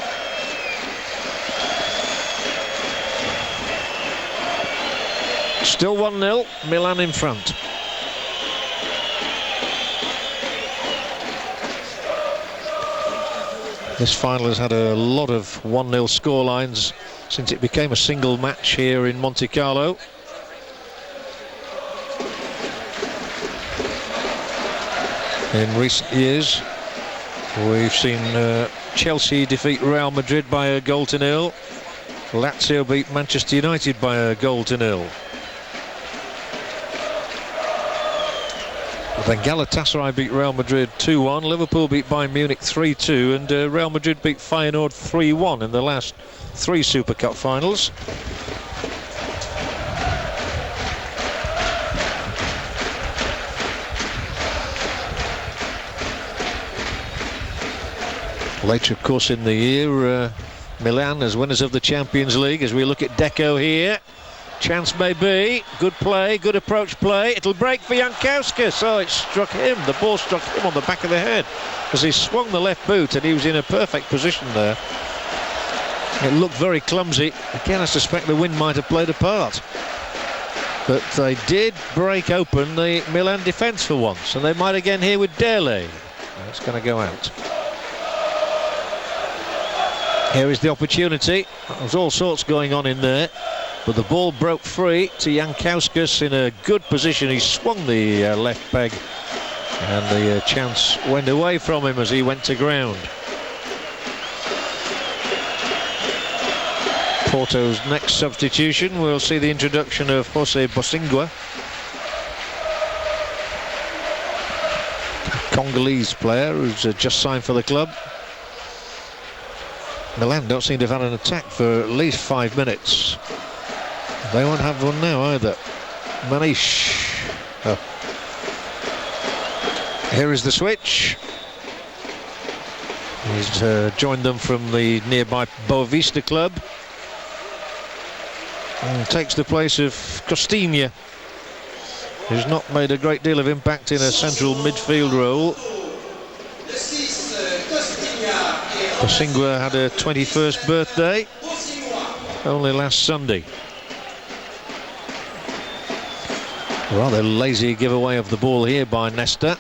Still 1-0, Milan in front. This final has had a lot of 1-0 scorelines since it became a single match here in Monte Carlo. In recent years, we've seen Chelsea defeat Real Madrid by a 0-0. Lazio beat Manchester United by a 0-0. Then Galatasaray beat Real Madrid 2-1. Liverpool beat Bayern Munich 3-2, and Real Madrid beat Feyenoord 3-1 in the last 3 Super Cup finals. Later, of course, in the year, Milan as winners of the Champions League. As we look at Deco here, chance may be, good play, good approach play. It'll break for Jankowski. Oh, it struck him. The ball struck him on the back of the head as he swung the left boot, and he was in a perfect position there. It looked very clumsy. Again, I suspect the wind might have played a part. But they did break open the Milan defence for once, and they might again here with Dele. It's going to go out. Here is the opportunity. There's all sorts going on in there, but the ball broke free to Jankowski in a good position. He swung the left peg, and the chance went away from him as he went to ground. Porto's next substitution, we'll see the introduction of Jose Bosingwa, Congolese player who's just signed for the club. Milan don't seem to have had an attack for at least 5 minutes. They won't have one now either. Manish. Oh. Here is the switch. He's joined them from the nearby Boavista club. And takes the place of Costinha, who's not made a great deal of impact in a central midfield role. Bosingwa had a 21st birthday only last Sunday. Rather lazy giveaway of the ball here by Nesta.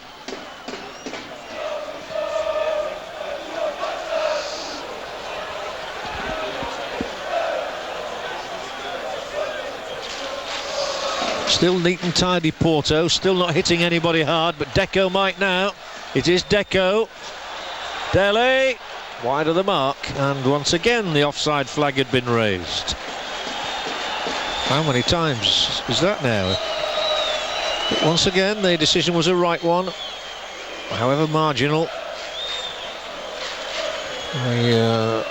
Still neat and tidy Porto, still not hitting anybody hard, but Deco might now. It is Deco. Dele wide of the mark, and once again the offside flag had been raised. How many times is that now? But once again the decision was a right one, however marginal. The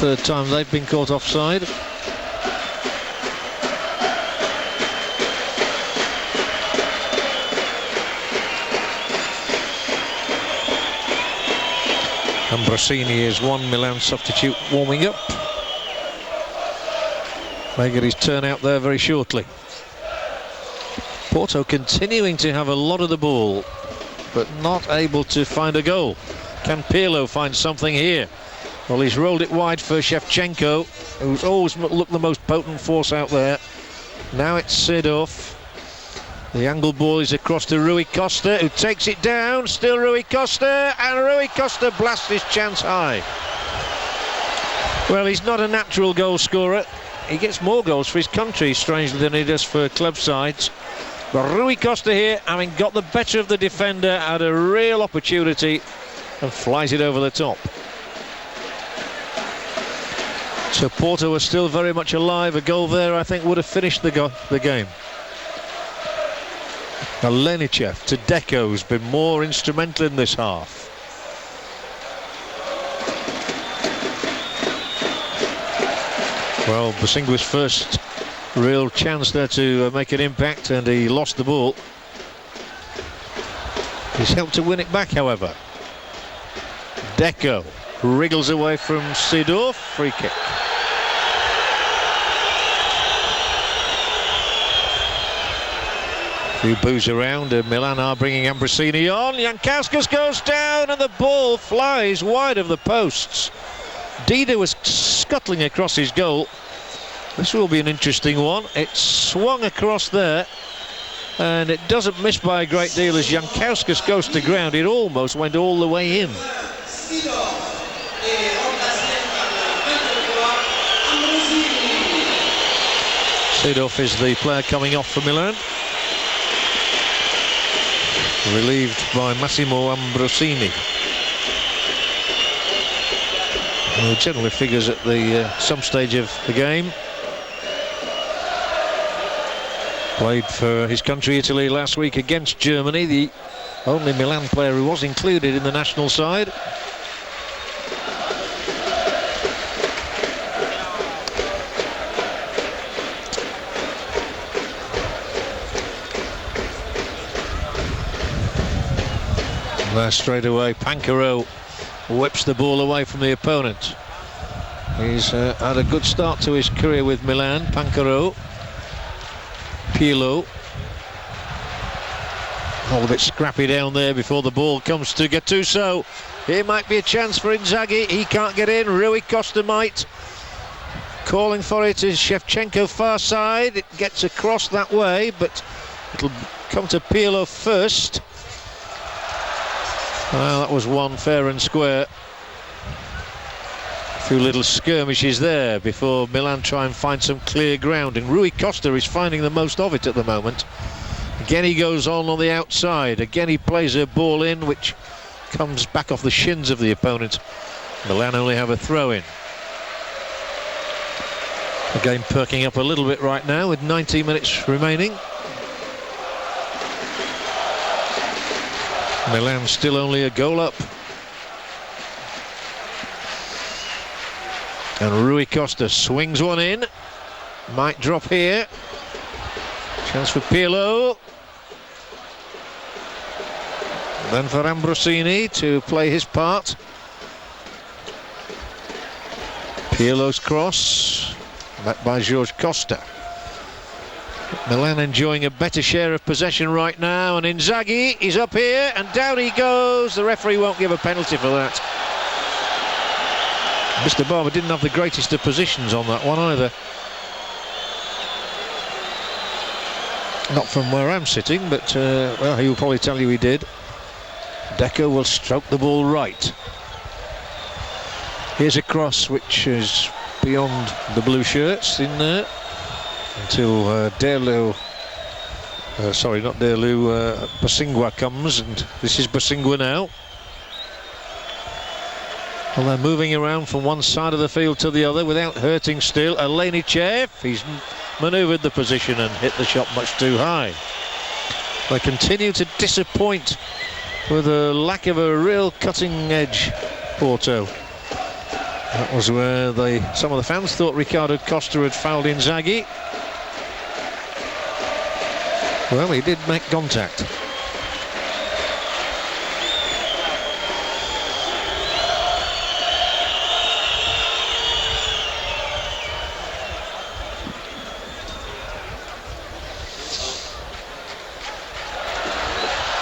third time they've been caught offside. Ambrosini is one Milan substitute warming up. May get his turn out there very shortly. Porto continuing to have a lot of the ball, but not able to find a goal. Can Pirlo find something here? Well, he's rolled it wide for Shevchenko, who's always looked the most potent force out there. Now it's Seedorf. The angle ball is across to Rui Costa, who takes it down. Still Rui Costa, and Rui Costa blasts his chance high. Well, he's not a natural goal scorer. He gets more goals for his country, strangely, than he does for club sides. But Rui Costa here, having got the better of the defender, had a real opportunity and flies it over the top. So Porto are still very much alive. A goal there, I think, would have finished the game. Now Lenichev to Deco, has been more instrumental in this half. Well, Bosingwa's first real chance there to make an impact, and he lost the ball. He's helped to win it back, however. Deco wriggles away from Seedorf, free kick. Few boos around, and Milan are bringing Ambrosini on. Jankowski goes down, and the ball flies wide of the posts. Dida was scuttling across his goal. This will be an interesting one. It swung across there, and it doesn't miss by a great deal as Jankowski goes to ground. It almost went all the way in. Seedorf is the player coming off for Milan. Relieved by Massimo Ambrosini, who generally figures at the some stage of the game. Played for his country, Italy, last week against Germany, the only Milan player who was included in the national side. There straight away, Pancaro whips the ball away from the opponent. He's had a good start to his career with Milan, Pancaro. Pirlo. All a bit scrappy down there before the ball comes to Gattuso. Here might be a chance for Inzaghi. He can't get in. Rui Costa might. Calling for it is Shevchenko, far side. It gets across that way, but it'll come to Pirlo first. Well, that was one fair and square. A few little skirmishes there before Milan try and find some clear ground, and Rui Costa is finding the most of it at the moment. Again he goes on the outside. Again he plays a ball in which comes back off the shins of the opponent. Milan only have a throw-in. The game perking up a little bit right now with 90 minutes remaining. Milan still only a goal up. And Rui Costa swings one in. Might drop here. Chance for Pirlo. Then for Ambrosini to play his part. Pirlo's cross. Met by Jorge Costa. Milan enjoying a better share of possession right now, and Inzaghi is up here and down he goes. The referee won't give a penalty for that. Mr. Barber didn't have the greatest of positions on that one either. Not from where I'm sitting, but well, he will probably tell you he did. Deco will stroke the ball right. Here's a cross which is beyond the blue shirts in there. Until Bosingwa comes, and this is Bosingwa now. Well, they're moving around from one side of the field to the other without hurting still. Alenichev, he's manoeuvred the position and hit the shot much too high. They continue to disappoint with a lack of a real cutting edge, Porto. That was where some of the fans thought Ricardo Costa had fouled Inzaghi. Well, he did make contact.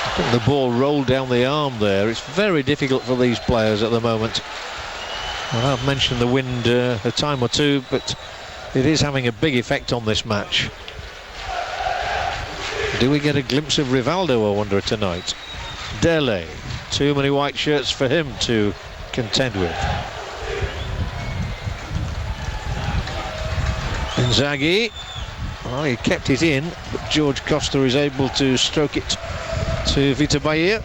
I think the ball rolled down the arm there. It's very difficult for these players at the moment. I've mentioned the wind a time or two, but it is having a big effect on this match. Do we get a glimpse of Rivaldo, I wonder, tonight? Dele, too many white shirts for him to contend with. Inzaghi, well, he kept it in, but Jorge Costa is able to stroke it to Vita Baia.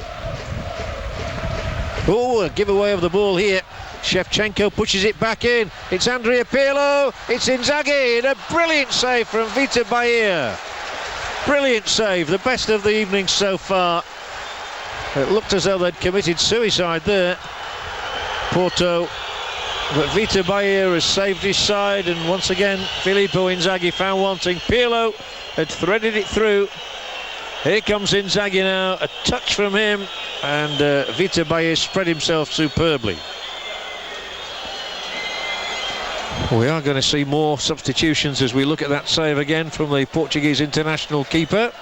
Oh, a giveaway of the ball here. Shevchenko pushes it back in. It's Andrea Pirlo. It's Inzaghi, and a brilliant save from Vita Baia. Brilliant save, the best of the evening so far. It looked as though they'd committed suicide there, Porto, but Vita Baia has saved his side, and once again Filippo Inzaghi found wanting. Pirlo had threaded it through. Here comes Inzaghi now, a touch from him, and Vita Baia spread himself superbly. We are going to see more substitutions as we look at that save again from the Portuguese international keeper.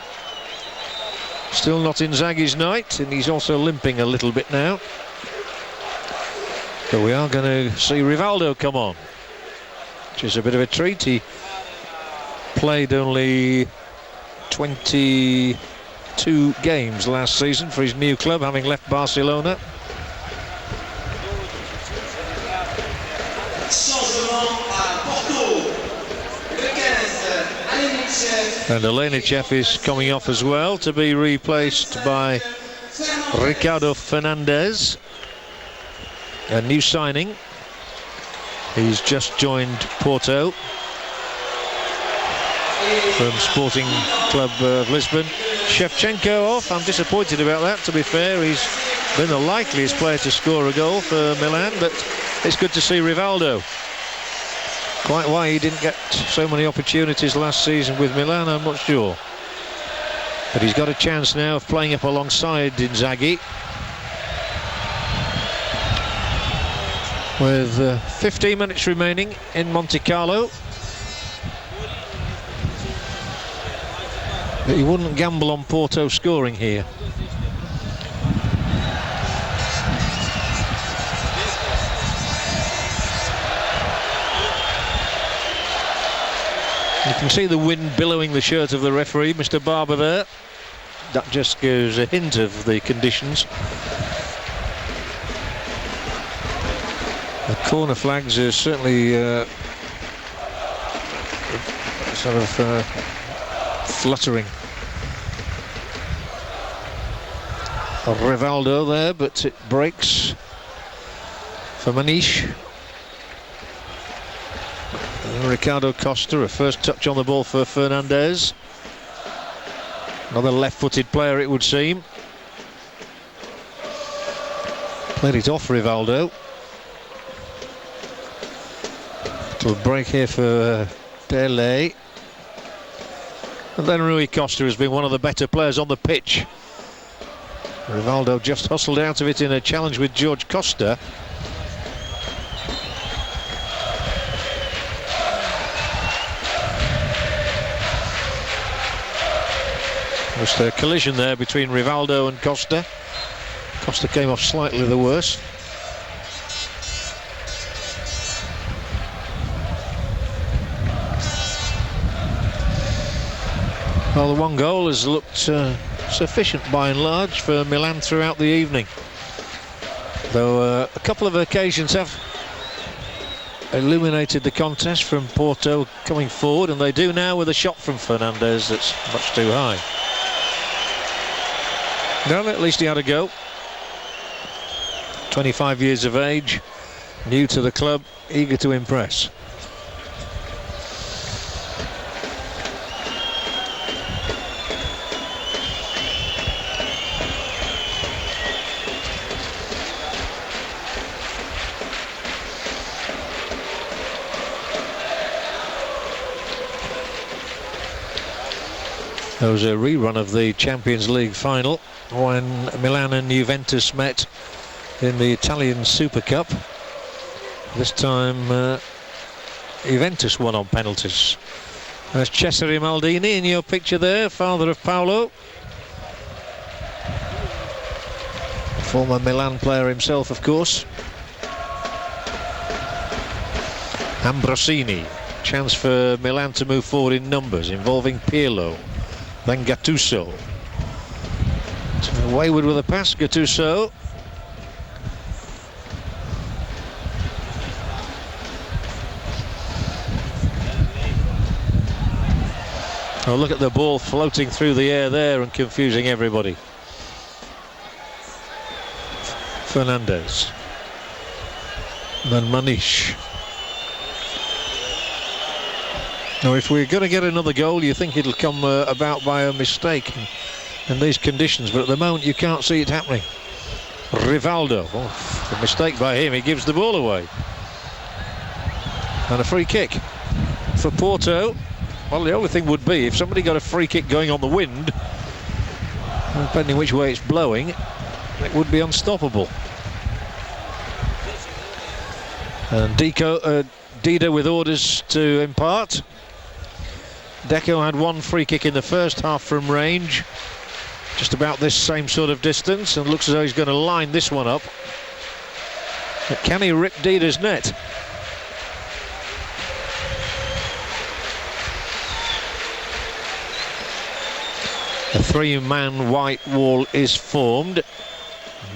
Still not Inzaghi's night, and he's also limping a little bit now. But we are going to see Rivaldo come on, which is a bit of a treat. He played only 22 games last season for his new club, having left Barcelona. And Olenichev is coming off as well to be replaced by Ricardo Fernandez, a new signing. He's just joined Porto from Sporting Club of Lisbon. Shevchenko off. I'm disappointed about that, to be fair. He's been the likeliest player to score a goal for Milan, but it's good to see Rivaldo. Quite why he didn't get so many opportunities last season with Milan, I'm not sure. But he's got a chance now of playing up alongside Inzaghi. With 15 minutes remaining in Monte Carlo. But he wouldn't gamble on Porto scoring here. You can see the wind billowing the shirt of the referee, Mr. Barber, there. That just gives a hint of the conditions. The corner flags are certainly sort of fluttering. Rivaldo there, but it breaks for Manish. Ricardo Costa, a first touch on the ball for Fernandez. Another left-footed player, it would seem. Played it off Rivaldo. To a break here for Dele. And then Rui Costa has been one of the better players on the pitch. Rivaldo just hustled out of it in a challenge with George Costa. Was a collision there between Rivaldo and Costa. Costa came off slightly the worse. Well, the one goal has looked sufficient by and large for Milan throughout the evening. Though a couple of occasions have illuminated the contest from Porto coming forward, and they do now with a shot from Fernandez that's much too high. No, at least he had a go. 25 years of age, new to the club, eager to impress. There was a rerun of the Champions League final when Milan and Juventus met in the Italian Super Cup. This time Juventus won on penalties. There's Cesare Maldini in your picture there, father of Paolo. Former Milan player himself, of course. Ambrosini. Chance for Milan to move forward in numbers, involving Pirlo. Then Gattuso. Wayward with a pass, Gattuso. Oh, look at the ball floating through the air there and confusing everybody. Fernandez. Then Manish. Now, if we're going to get another goal, you think it'll come about by a mistake in these conditions, but at the moment you can't see it happening. Rivaldo, a mistake by him, he gives the ball away. And a free kick for Porto. Well, the only thing would be, if somebody got a free kick going on the wind, depending which way it's blowing, it would be unstoppable. And Dida with orders to impart. Deco had one free kick in the first half from range, just about this same sort of distance, and looks as though he's going to line this one up. But can he rip Dida's net? A three-man white wall is formed.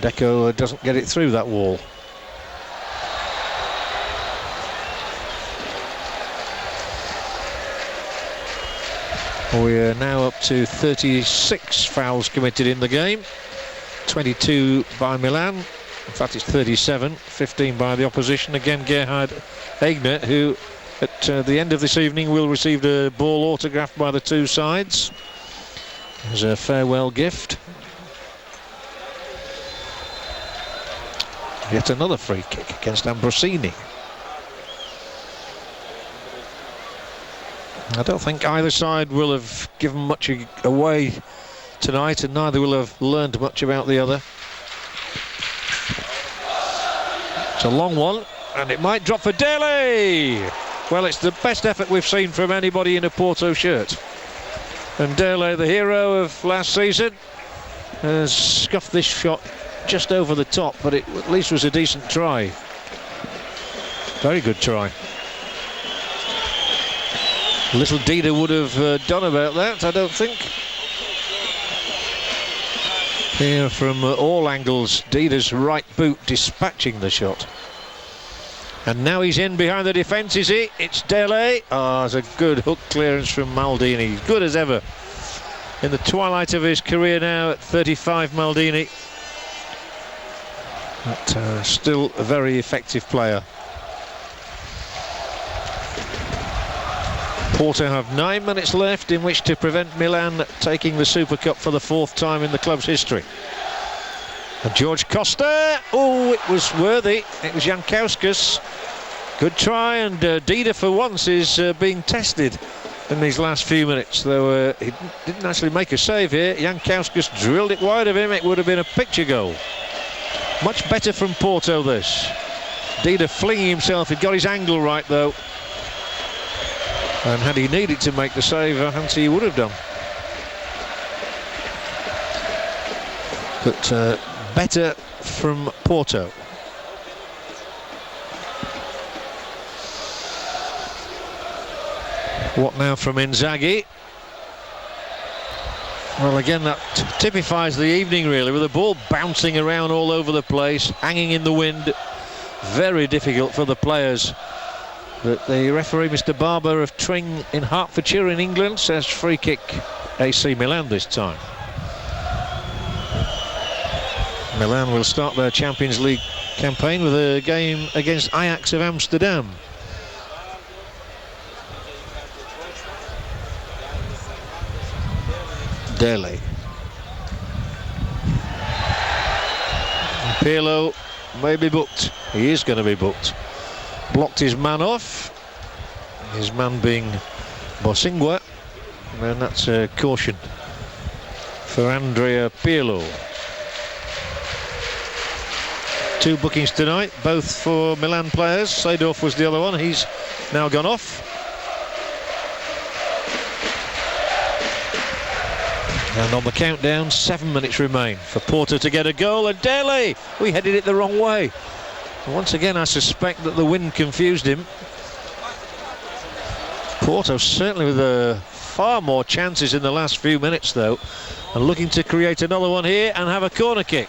Deco doesn't get it through that wall. We're now up to 36 fouls committed in the game. 22 by Milan. In fact, it's 37, 15 by the opposition. Again, Gerhard Egner, who at the end of this evening will receive a ball autographed by the two sides as a farewell gift. Yet another free kick against Ambrosini. I don't think either side will have given much away tonight, and neither will have learned much about the other. It's a long one, and it might drop for Dele. Well, it's the best effort we've seen from anybody in a Porto shirt. And Dele, the hero of last season, has scuffed this shot just over the top, but it at least was a decent try. Very good try. Little Dida would have done about that, I don't think. Here from all angles, Dida's right boot dispatching the shot. And now he's in behind the defence, is he? It's Dele. Oh, it's a good hook clearance from Maldini. Good as ever. In the twilight of his career now at 35, Maldini. But still a very effective player. Porto have 9 minutes left in which to prevent Milan taking the Super Cup for the 4th time in the club's history. And George Costa, oh, it was worthy. It was Jankowskis. Good try, and Dida for once is being tested in these last few minutes, though he didn't actually make a save here. Jankowskis drilled it wide of him. It would have been a picture goal. Much better from Porto, this. Dida flinging himself. He'd got his angle right, though. And had he needed to make the save, I fancy he would have done. But better from Porto. What now from Inzaghi? Well, again, that typifies the evening, really, with the ball bouncing around all over the place, hanging in the wind. Very difficult for the players. But the referee, Mr. Barber of Tring in Hertfordshire in England, says free kick AC Milan this time. Milan will start their Champions League campaign with a game against Ajax of Amsterdam. Dele. Pirlo may be booked. He is going to be booked. Blocked his man off. His man being Bosingwa. And that's a caution for Andrea Pirlo. 2 bookings tonight, both for Milan players. Seedorf was the other one. He's now gone off. And on the countdown, 7 minutes remain for Porto to get a goal. And Dele, we headed it the wrong way. Once again, I suspect that the wind confused him. Porto certainly with far more chances in the last few minutes, though, and looking to create another one here and have a corner kick.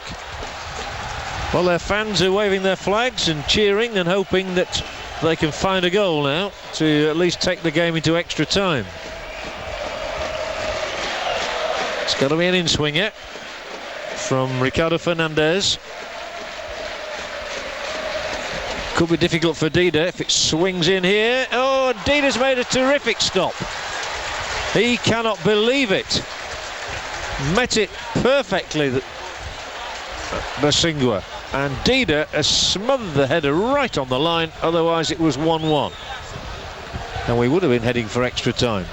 Well, their fans are waving their flags and cheering and hoping that they can find a goal now to at least take the game into extra time. It's got to be an in-swinger from Ricardo Fernandez. Could be difficult for Dida if it swings in here. Oh, Dida's made a terrific stop. He cannot believe it. Met it perfectly, Bosingwa. And Dida has smothered the header right on the line, otherwise it was 1-1. And we would have been heading for extra time.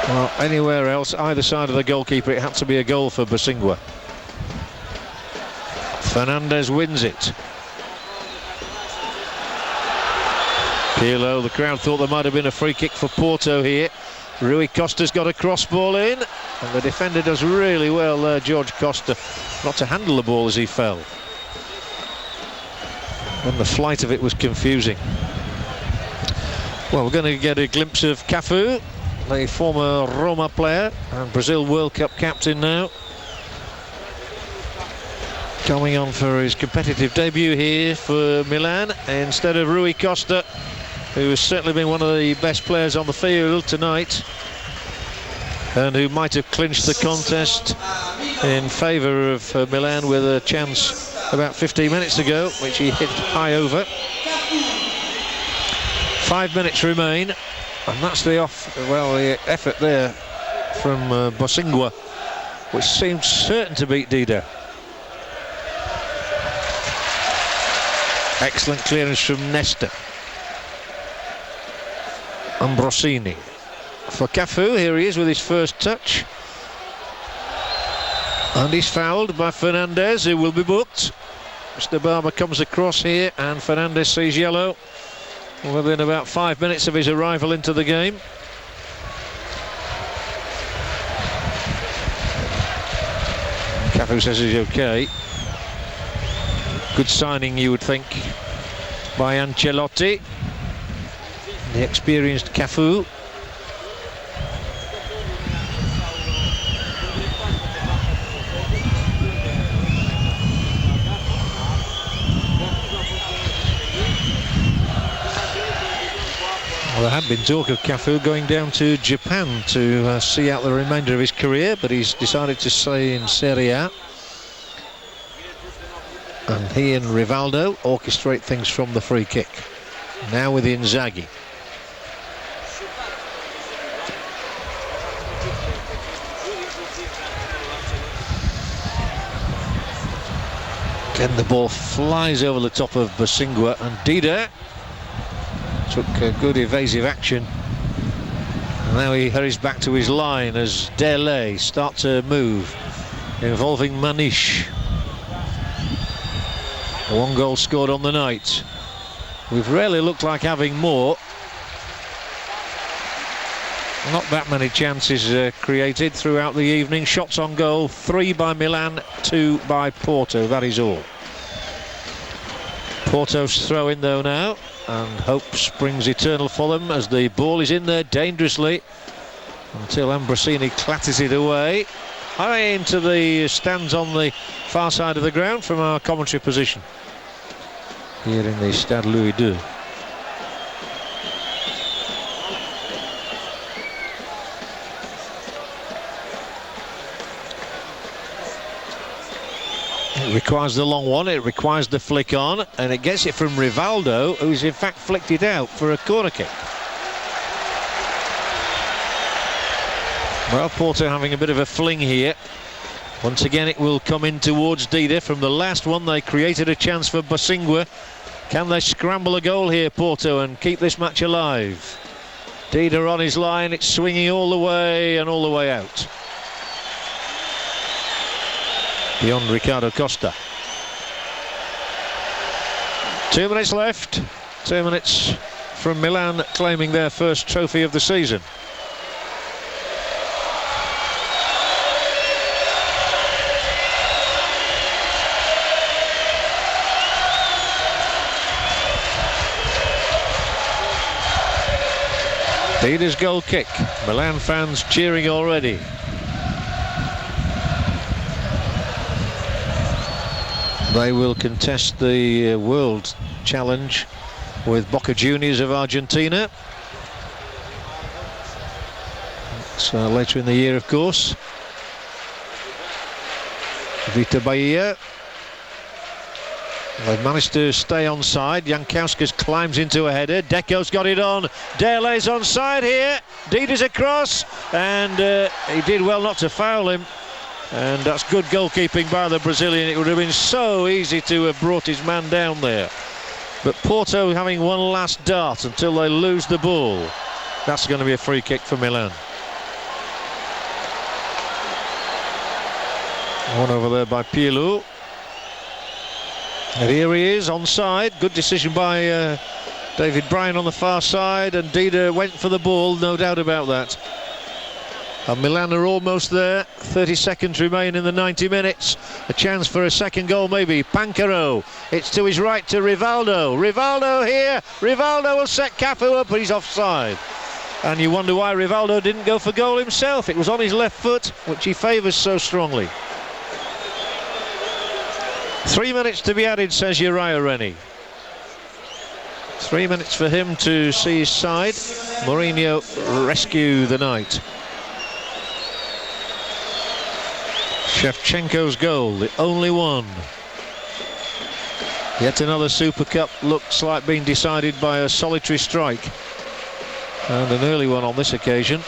Well, anywhere else, either side of the goalkeeper, it had to be a goal for Bosingwa. Fernandez wins it. Pirlo, the crowd thought there might have been a free kick for Porto here. Rui Costa's got a cross ball in, and the defender does really well there, George Costa, not to handle the ball as he fell. And the flight of it was confusing. Well, we're going to get a glimpse of Cafu, the former Roma player and Brazil World Cup captain now. coming on for his competitive debut here for Milan instead of Rui Costa, who has certainly been one of the best players on the field tonight and who might have clinched the contest in favour of Milan with a chance about 15 minutes ago, which he hit high over. 5 minutes remain, and that's the effort there from Bosingwa, which seemed certain to beat Dida. Excellent clearance from Nesta. Ambrosini. For Cafu, here he is with his first touch. And he's fouled by Fernandez, who will be booked. Mr. Barber comes across here and Fernandez sees yellow within about 5 minutes of his arrival into the game. Cafu says he's okay. Good signing, you would think, by Ancelotti, the experienced Cafu. Well, there had been talk of Cafu going down to Japan to see out the remainder of his career, but he's decided to stay in Serie A. And he and Rivaldo orchestrate things from the free kick. Now with Inzaghi. Then the ball flies over the top of Bosingwa, and Dida took a good evasive action. And now he hurries back to his line as Dele start to move, involving Manish. One goal scored on the night. We've rarely looked like having more. Not that many chances created throughout the evening. Shots on goal, 3 by Milan, 2 by Porto, that is all. Porto's throw in though now, and hope springs eternal for them as the ball is in there dangerously until Ambrosini clatters it away high into the stands on the far side of the ground from our commentary position here in the Stade Louis II. It requires the long one, it requires the flick on, and it gets it from Rivaldo, who's in fact flicked it out for a corner kick. Well, Porto having a bit of a fling here. Once again it will come in towards Dida. From the last one they created a chance for Bosingwa. Can they scramble a goal here, Porto, and keep this match alive? Dida on his line, it's swinging all the way and all the way out. Beyond Ricardo Costa. 2 minutes left. 2 minutes from Milan claiming their first trophy of the season. Dida's goal kick. Milan fans cheering already. They will contest the World Challenge with Boca Juniors of Argentina. It's later in the year, of course. Vita Bahia. They've managed to stay onside. Jankowskis climbs into a header. Deco's got it on. Dele's onside here. Dida's across, and he did well not to foul him. And that's good goalkeeping by the Brazilian. It would have been so easy to have brought his man down there. But Porto having one last dart until they lose the ball. That's going to be a free kick for Milan. One over there by Pirlo. And here he is, onside. Good decision by David Bryan on the far side, and Dida went for the ball, no doubt about that. And Milan are almost there. 30 seconds remain in the 90 minutes. A chance for a second goal maybe. Pancaro. It's to his right to Rivaldo. Rivaldo here. Rivaldo will set Cafu up, but he's offside. And you wonder why Rivaldo didn't go for goal himself. It was on his left foot, which he favours so strongly. 3 minutes to be added, says Uriah Rennie. 3 minutes for him to see his side. Mourinho rescue the night. Shevchenko's goal, the only one. Yet another Super Cup looks like being decided by a solitary strike. And an early one on this occasion.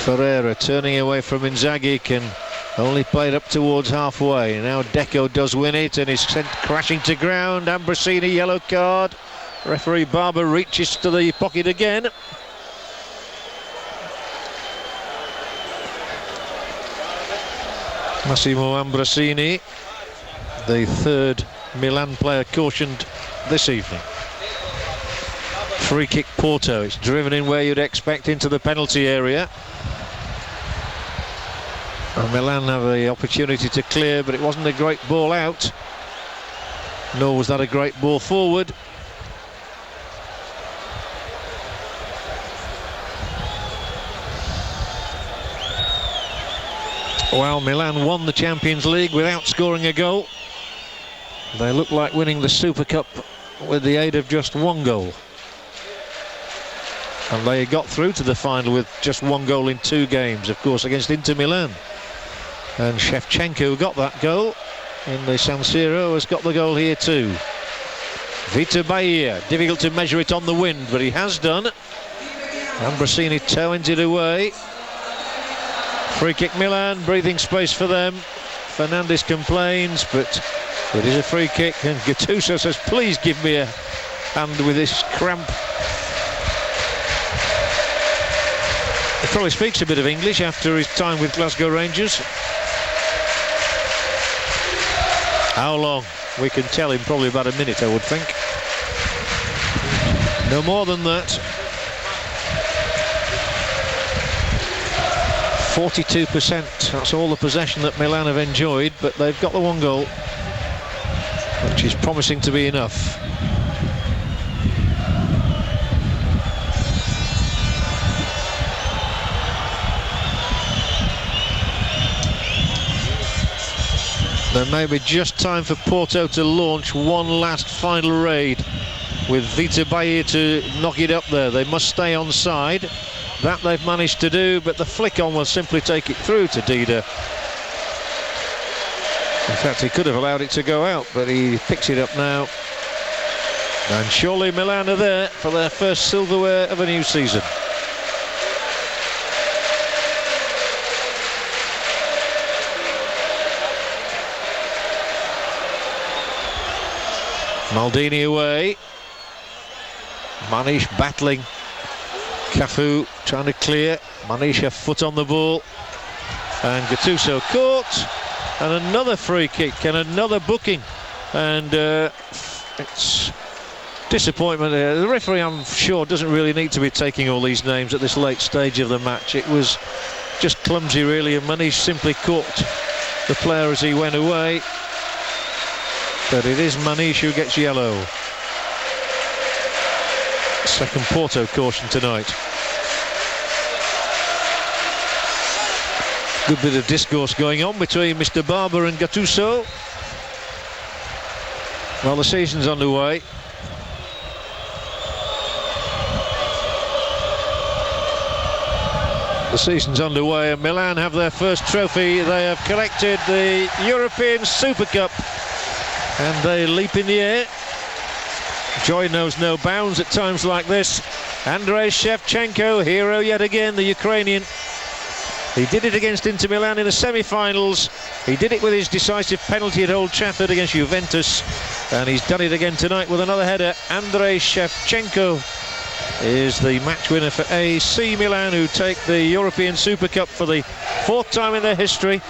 Ferreira turning away from Inzaghi, can only play it up towards halfway. Now Deco does win it and is sent crashing to ground. Ambrosini, yellow card. Referee Barber reaches to the pocket again. Massimo Ambrosini, the third Milan player cautioned this evening. Free kick Porto, it's driven in where you'd expect into the penalty area. And Milan have the opportunity to clear, but it wasn't a great ball out, nor was that a great ball forward. Well, Milan won the Champions League without scoring a goal. They look like winning the Super Cup with the aid of just one goal. And they got through to the final with just one goal in 2 games, of course, against Inter Milan. And Shevchenko got that goal in the San Siro, has got the goal here too. Vita Bahia, difficult to measure it on the wind, but he has done. Ambrosini towing it away. Free kick Milan, breathing space for them. Fernandes complains, but it is a free kick, and Gattuso says, please give me a hand with this cramp. He probably speaks a bit of English after his time with Glasgow Rangers. How long? We can tell him probably about a minute, I would think. No more than that. 42%, that's all the possession that Milan have enjoyed, but they've got the one goal, which is promising to be enough. There may be just time for Porto to launch one last final raid, with Vita Bahia to knock it up there. They must stay on side. That they've managed to do, but the flick on will simply take it through to Dida. In fact, he could have allowed it to go out, but he picks it up now. And surely Milan are there for their first silverware of a new season. Maldini away. Manish battling. Cafu trying to clear. Manish a foot on the ball. And Gattuso caught. And another free kick and another booking. And it's disappointment there. The referee, I'm sure, doesn't really need to be taking all these names at this late stage of the match. It was just clumsy, really, and Manish simply caught the player as he went away. But it is Manish who gets yellow. Second Porto caution tonight. Good bit of discourse going on between Mr. Barber and Gattuso. Well, the season's underway. The season's underway and Milan have their first trophy. They have collected the European Super Cup and they leap in the air. Joy knows no bounds at times like this. Andrei Shevchenko, hero yet again, the Ukrainian. He did it against Inter Milan in the semi-finals. He did it with his decisive penalty at Old Trafford against Juventus. And he's done it again tonight with another header. Andrei Shevchenko is the match winner for AC Milan, who take the European Super Cup for the 4th time in their history.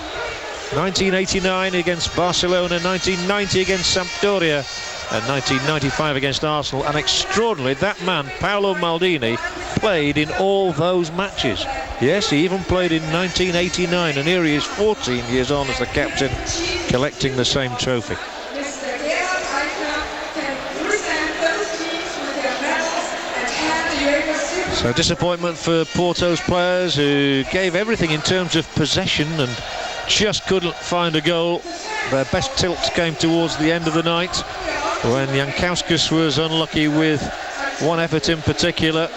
1989 against Barcelona, 1990 against Sampdoria, and 1995 against Arsenal. And extraordinarily, that man, Paolo Maldini, played in all those matches. Yes, he even played in 1989, and here he is 14 years on as the captain, collecting the same trophy. So disappointment for Porto's players, who gave everything in terms of possession and just couldn't find a goal. Their best tilt came towards the end of the night, when Jankauskas was unlucky with one effort in particular,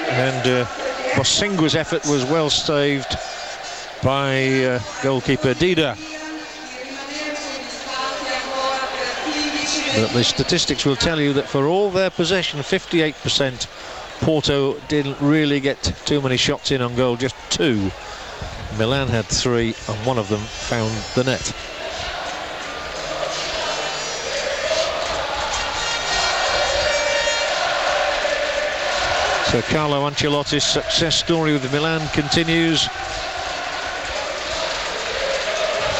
and Bosingua's effort was well saved by goalkeeper Dida. But the statistics will tell you that for all their possession, 58%, Porto didn't really get too many shots in on goal, just 2. Milan had 3, and one of them found the net. So Carlo Ancelotti's success story with Milan continues.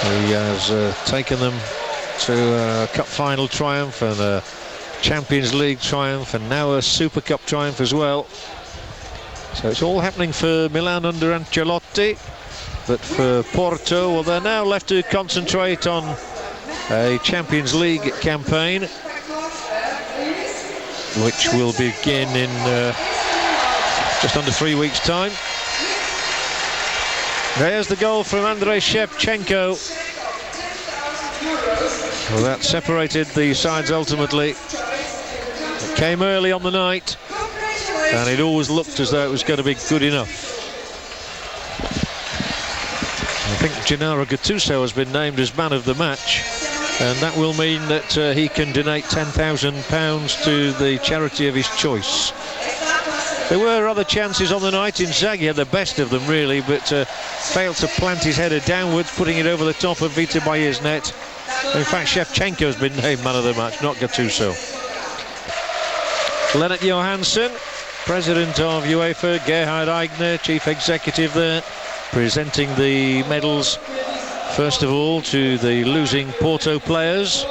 He has taken them to a cup final triumph and a Champions League triumph, and now a Super Cup triumph as well. So it's all happening for Milan under Ancelotti, but for Porto, well, they're now left to concentrate on a Champions League campaign, which will begin in just under 3 weeks' time. There's the goal from Andrei Shevchenko. Well, that separated the sides ultimately. It came early on the night, and it always looked as though it was going to be good enough. I think Gennaro Gattuso has been named as man of the match, and that will mean that he can donate £10,000 to the charity of his choice. There were other chances on the night. Inzaghi had the best of them, really, but failed to plant his header downwards, putting it over the top of Vita Baier's net. In fact, Shevchenko has been named man of the match, not Gattuso. Lennart Johansson, president of UEFA, Gerhard Eigner, chief executive there, presenting the medals, first of all, to the losing Porto players.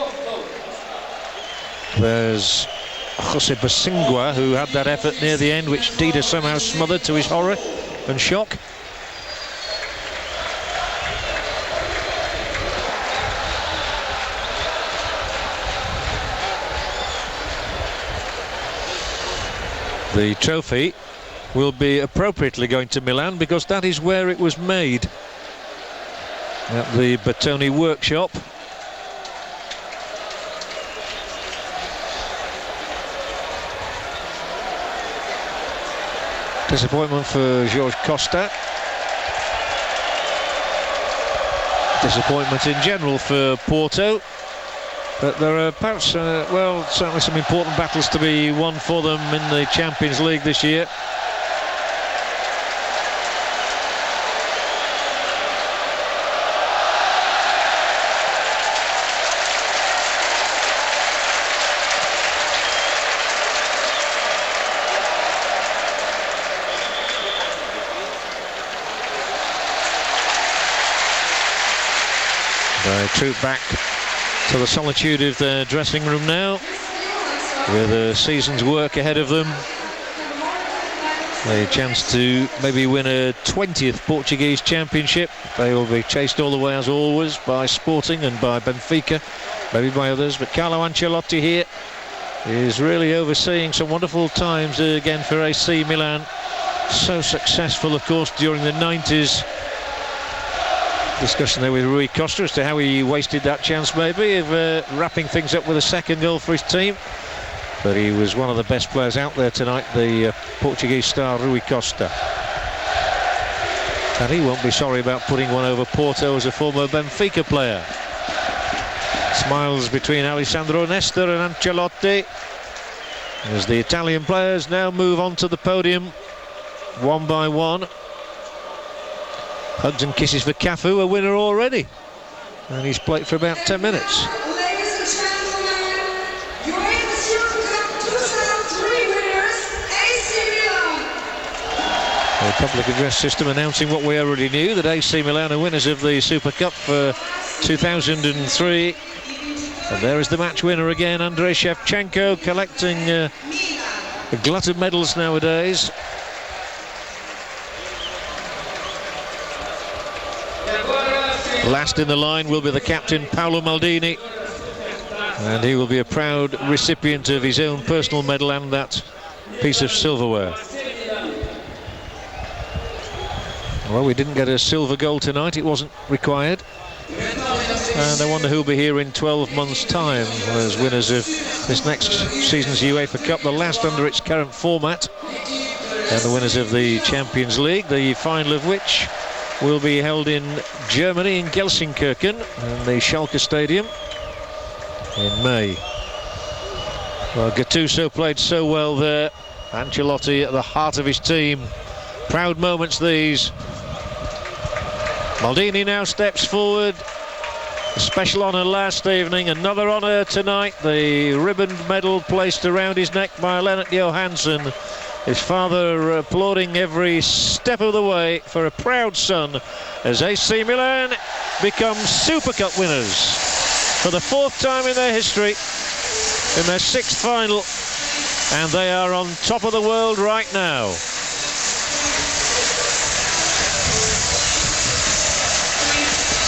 There's Jose Bosingua, who had that effort near the end, which Dida somehow smothered to his horror and shock. The trophy will be appropriately going to Milan, because that is where it was made, at the Bertoni workshop. Disappointment for Jorge Costa. Disappointment in general for Porto. But there are perhaps, well, certainly some important battles to be won for them in the Champions League this year. They troop back to the solitude of their dressing room now, with a season's work ahead of them. A chance to maybe win a 20th Portuguese championship. They will be chased all the way, as always, by Sporting and by Benfica, maybe by others. But Carlo Ancelotti here is really overseeing some wonderful times again for AC Milan. So successful, of course, during the 90s. Discussion there with Rui Costa as to how he wasted that chance, maybe, of wrapping things up with a second goal for his team. But he was one of the best players out there tonight, the Portuguese star Rui Costa. And he won't be sorry about putting one over Porto as a former Benfica player. Smiles between Alessandro Nesta and Ancelotti, as the Italian players now move on to the podium one by one. Hugs and kisses for Cafu, a winner already, and he's played for about 10 minutes. Ladies and gentlemen, UEFA Super Cup 2003 winners, AC Milan. The public address system announcing what we already knew, that AC Milan are winners of the Super Cup for 2003. And there is the match winner again, Andrei Shevchenko, collecting a glut of medals nowadays. Last in the line will be the captain, Paolo Maldini, and he will be a proud recipient of his own personal medal and that piece of silverware. Well, we didn't get a silver goal tonight, it wasn't required. And I wonder who'll be here in 12 months' time as winners of this next season's UEFA Cup, the last under its current format, and the winners of the Champions League, the final of which will be held in Germany, in Gelsenkirchen, in the Schalke Stadium in May. Well, Gattuso played so well there. Ancelotti at the heart of his team. Proud moments these. Maldini now steps forward. A special honour last evening, another honour tonight. The ribboned medal placed around his neck by Lennart Johansson. His father applauding every step of the way for a proud son as AC Milan become Super Cup winners for the 4th time in their history, in their 6th final, and they are on top of the world right now.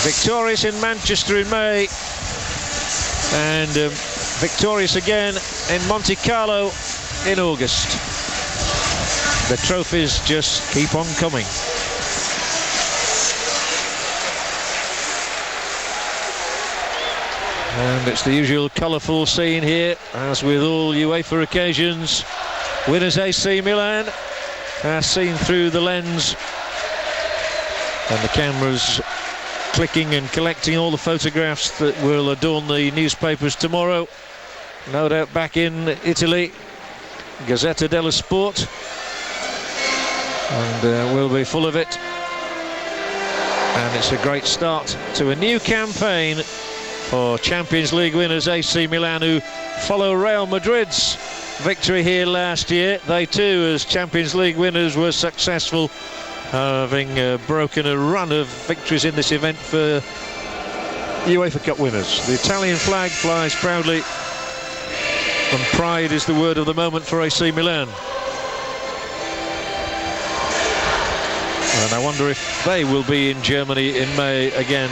Victorious in Manchester in May, and victorious again in Monte Carlo in August. The trophies just keep on coming. And it's the usual colourful scene here, as with all UEFA occasions. Winners AC Milan, as seen through the lens, and the cameras clicking and collecting all the photographs that will adorn the newspapers tomorrow. No doubt back in Italy, Gazzetta dello Sport, and we'll be full of it. And it's a great start to a new campaign for Champions League winners AC Milan, who follow Real Madrid's victory here last year. They too, as Champions League winners, were successful, having broken a run of victories in this event for UEFA Cup winners. The Italian flag flies proudly, and pride is the word of the moment for AC Milan. And I wonder if they will be in Germany in May again.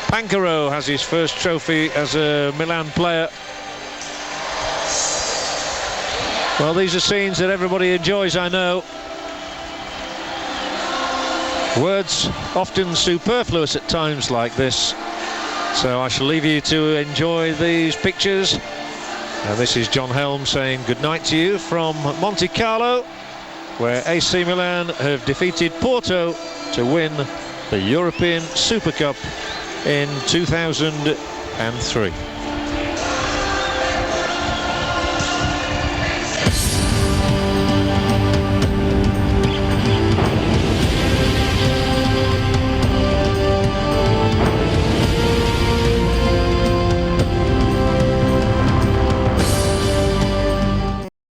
Pancaro has his first trophy as a Milan player. Well, these are scenes that everybody enjoys, I know. Words often superfluous at times like this, so I shall leave you to enjoy these pictures. And this is John Helm saying goodnight to you from Monte Carlo, where AC Milan have defeated Porto to win the European Super Cup in 2003.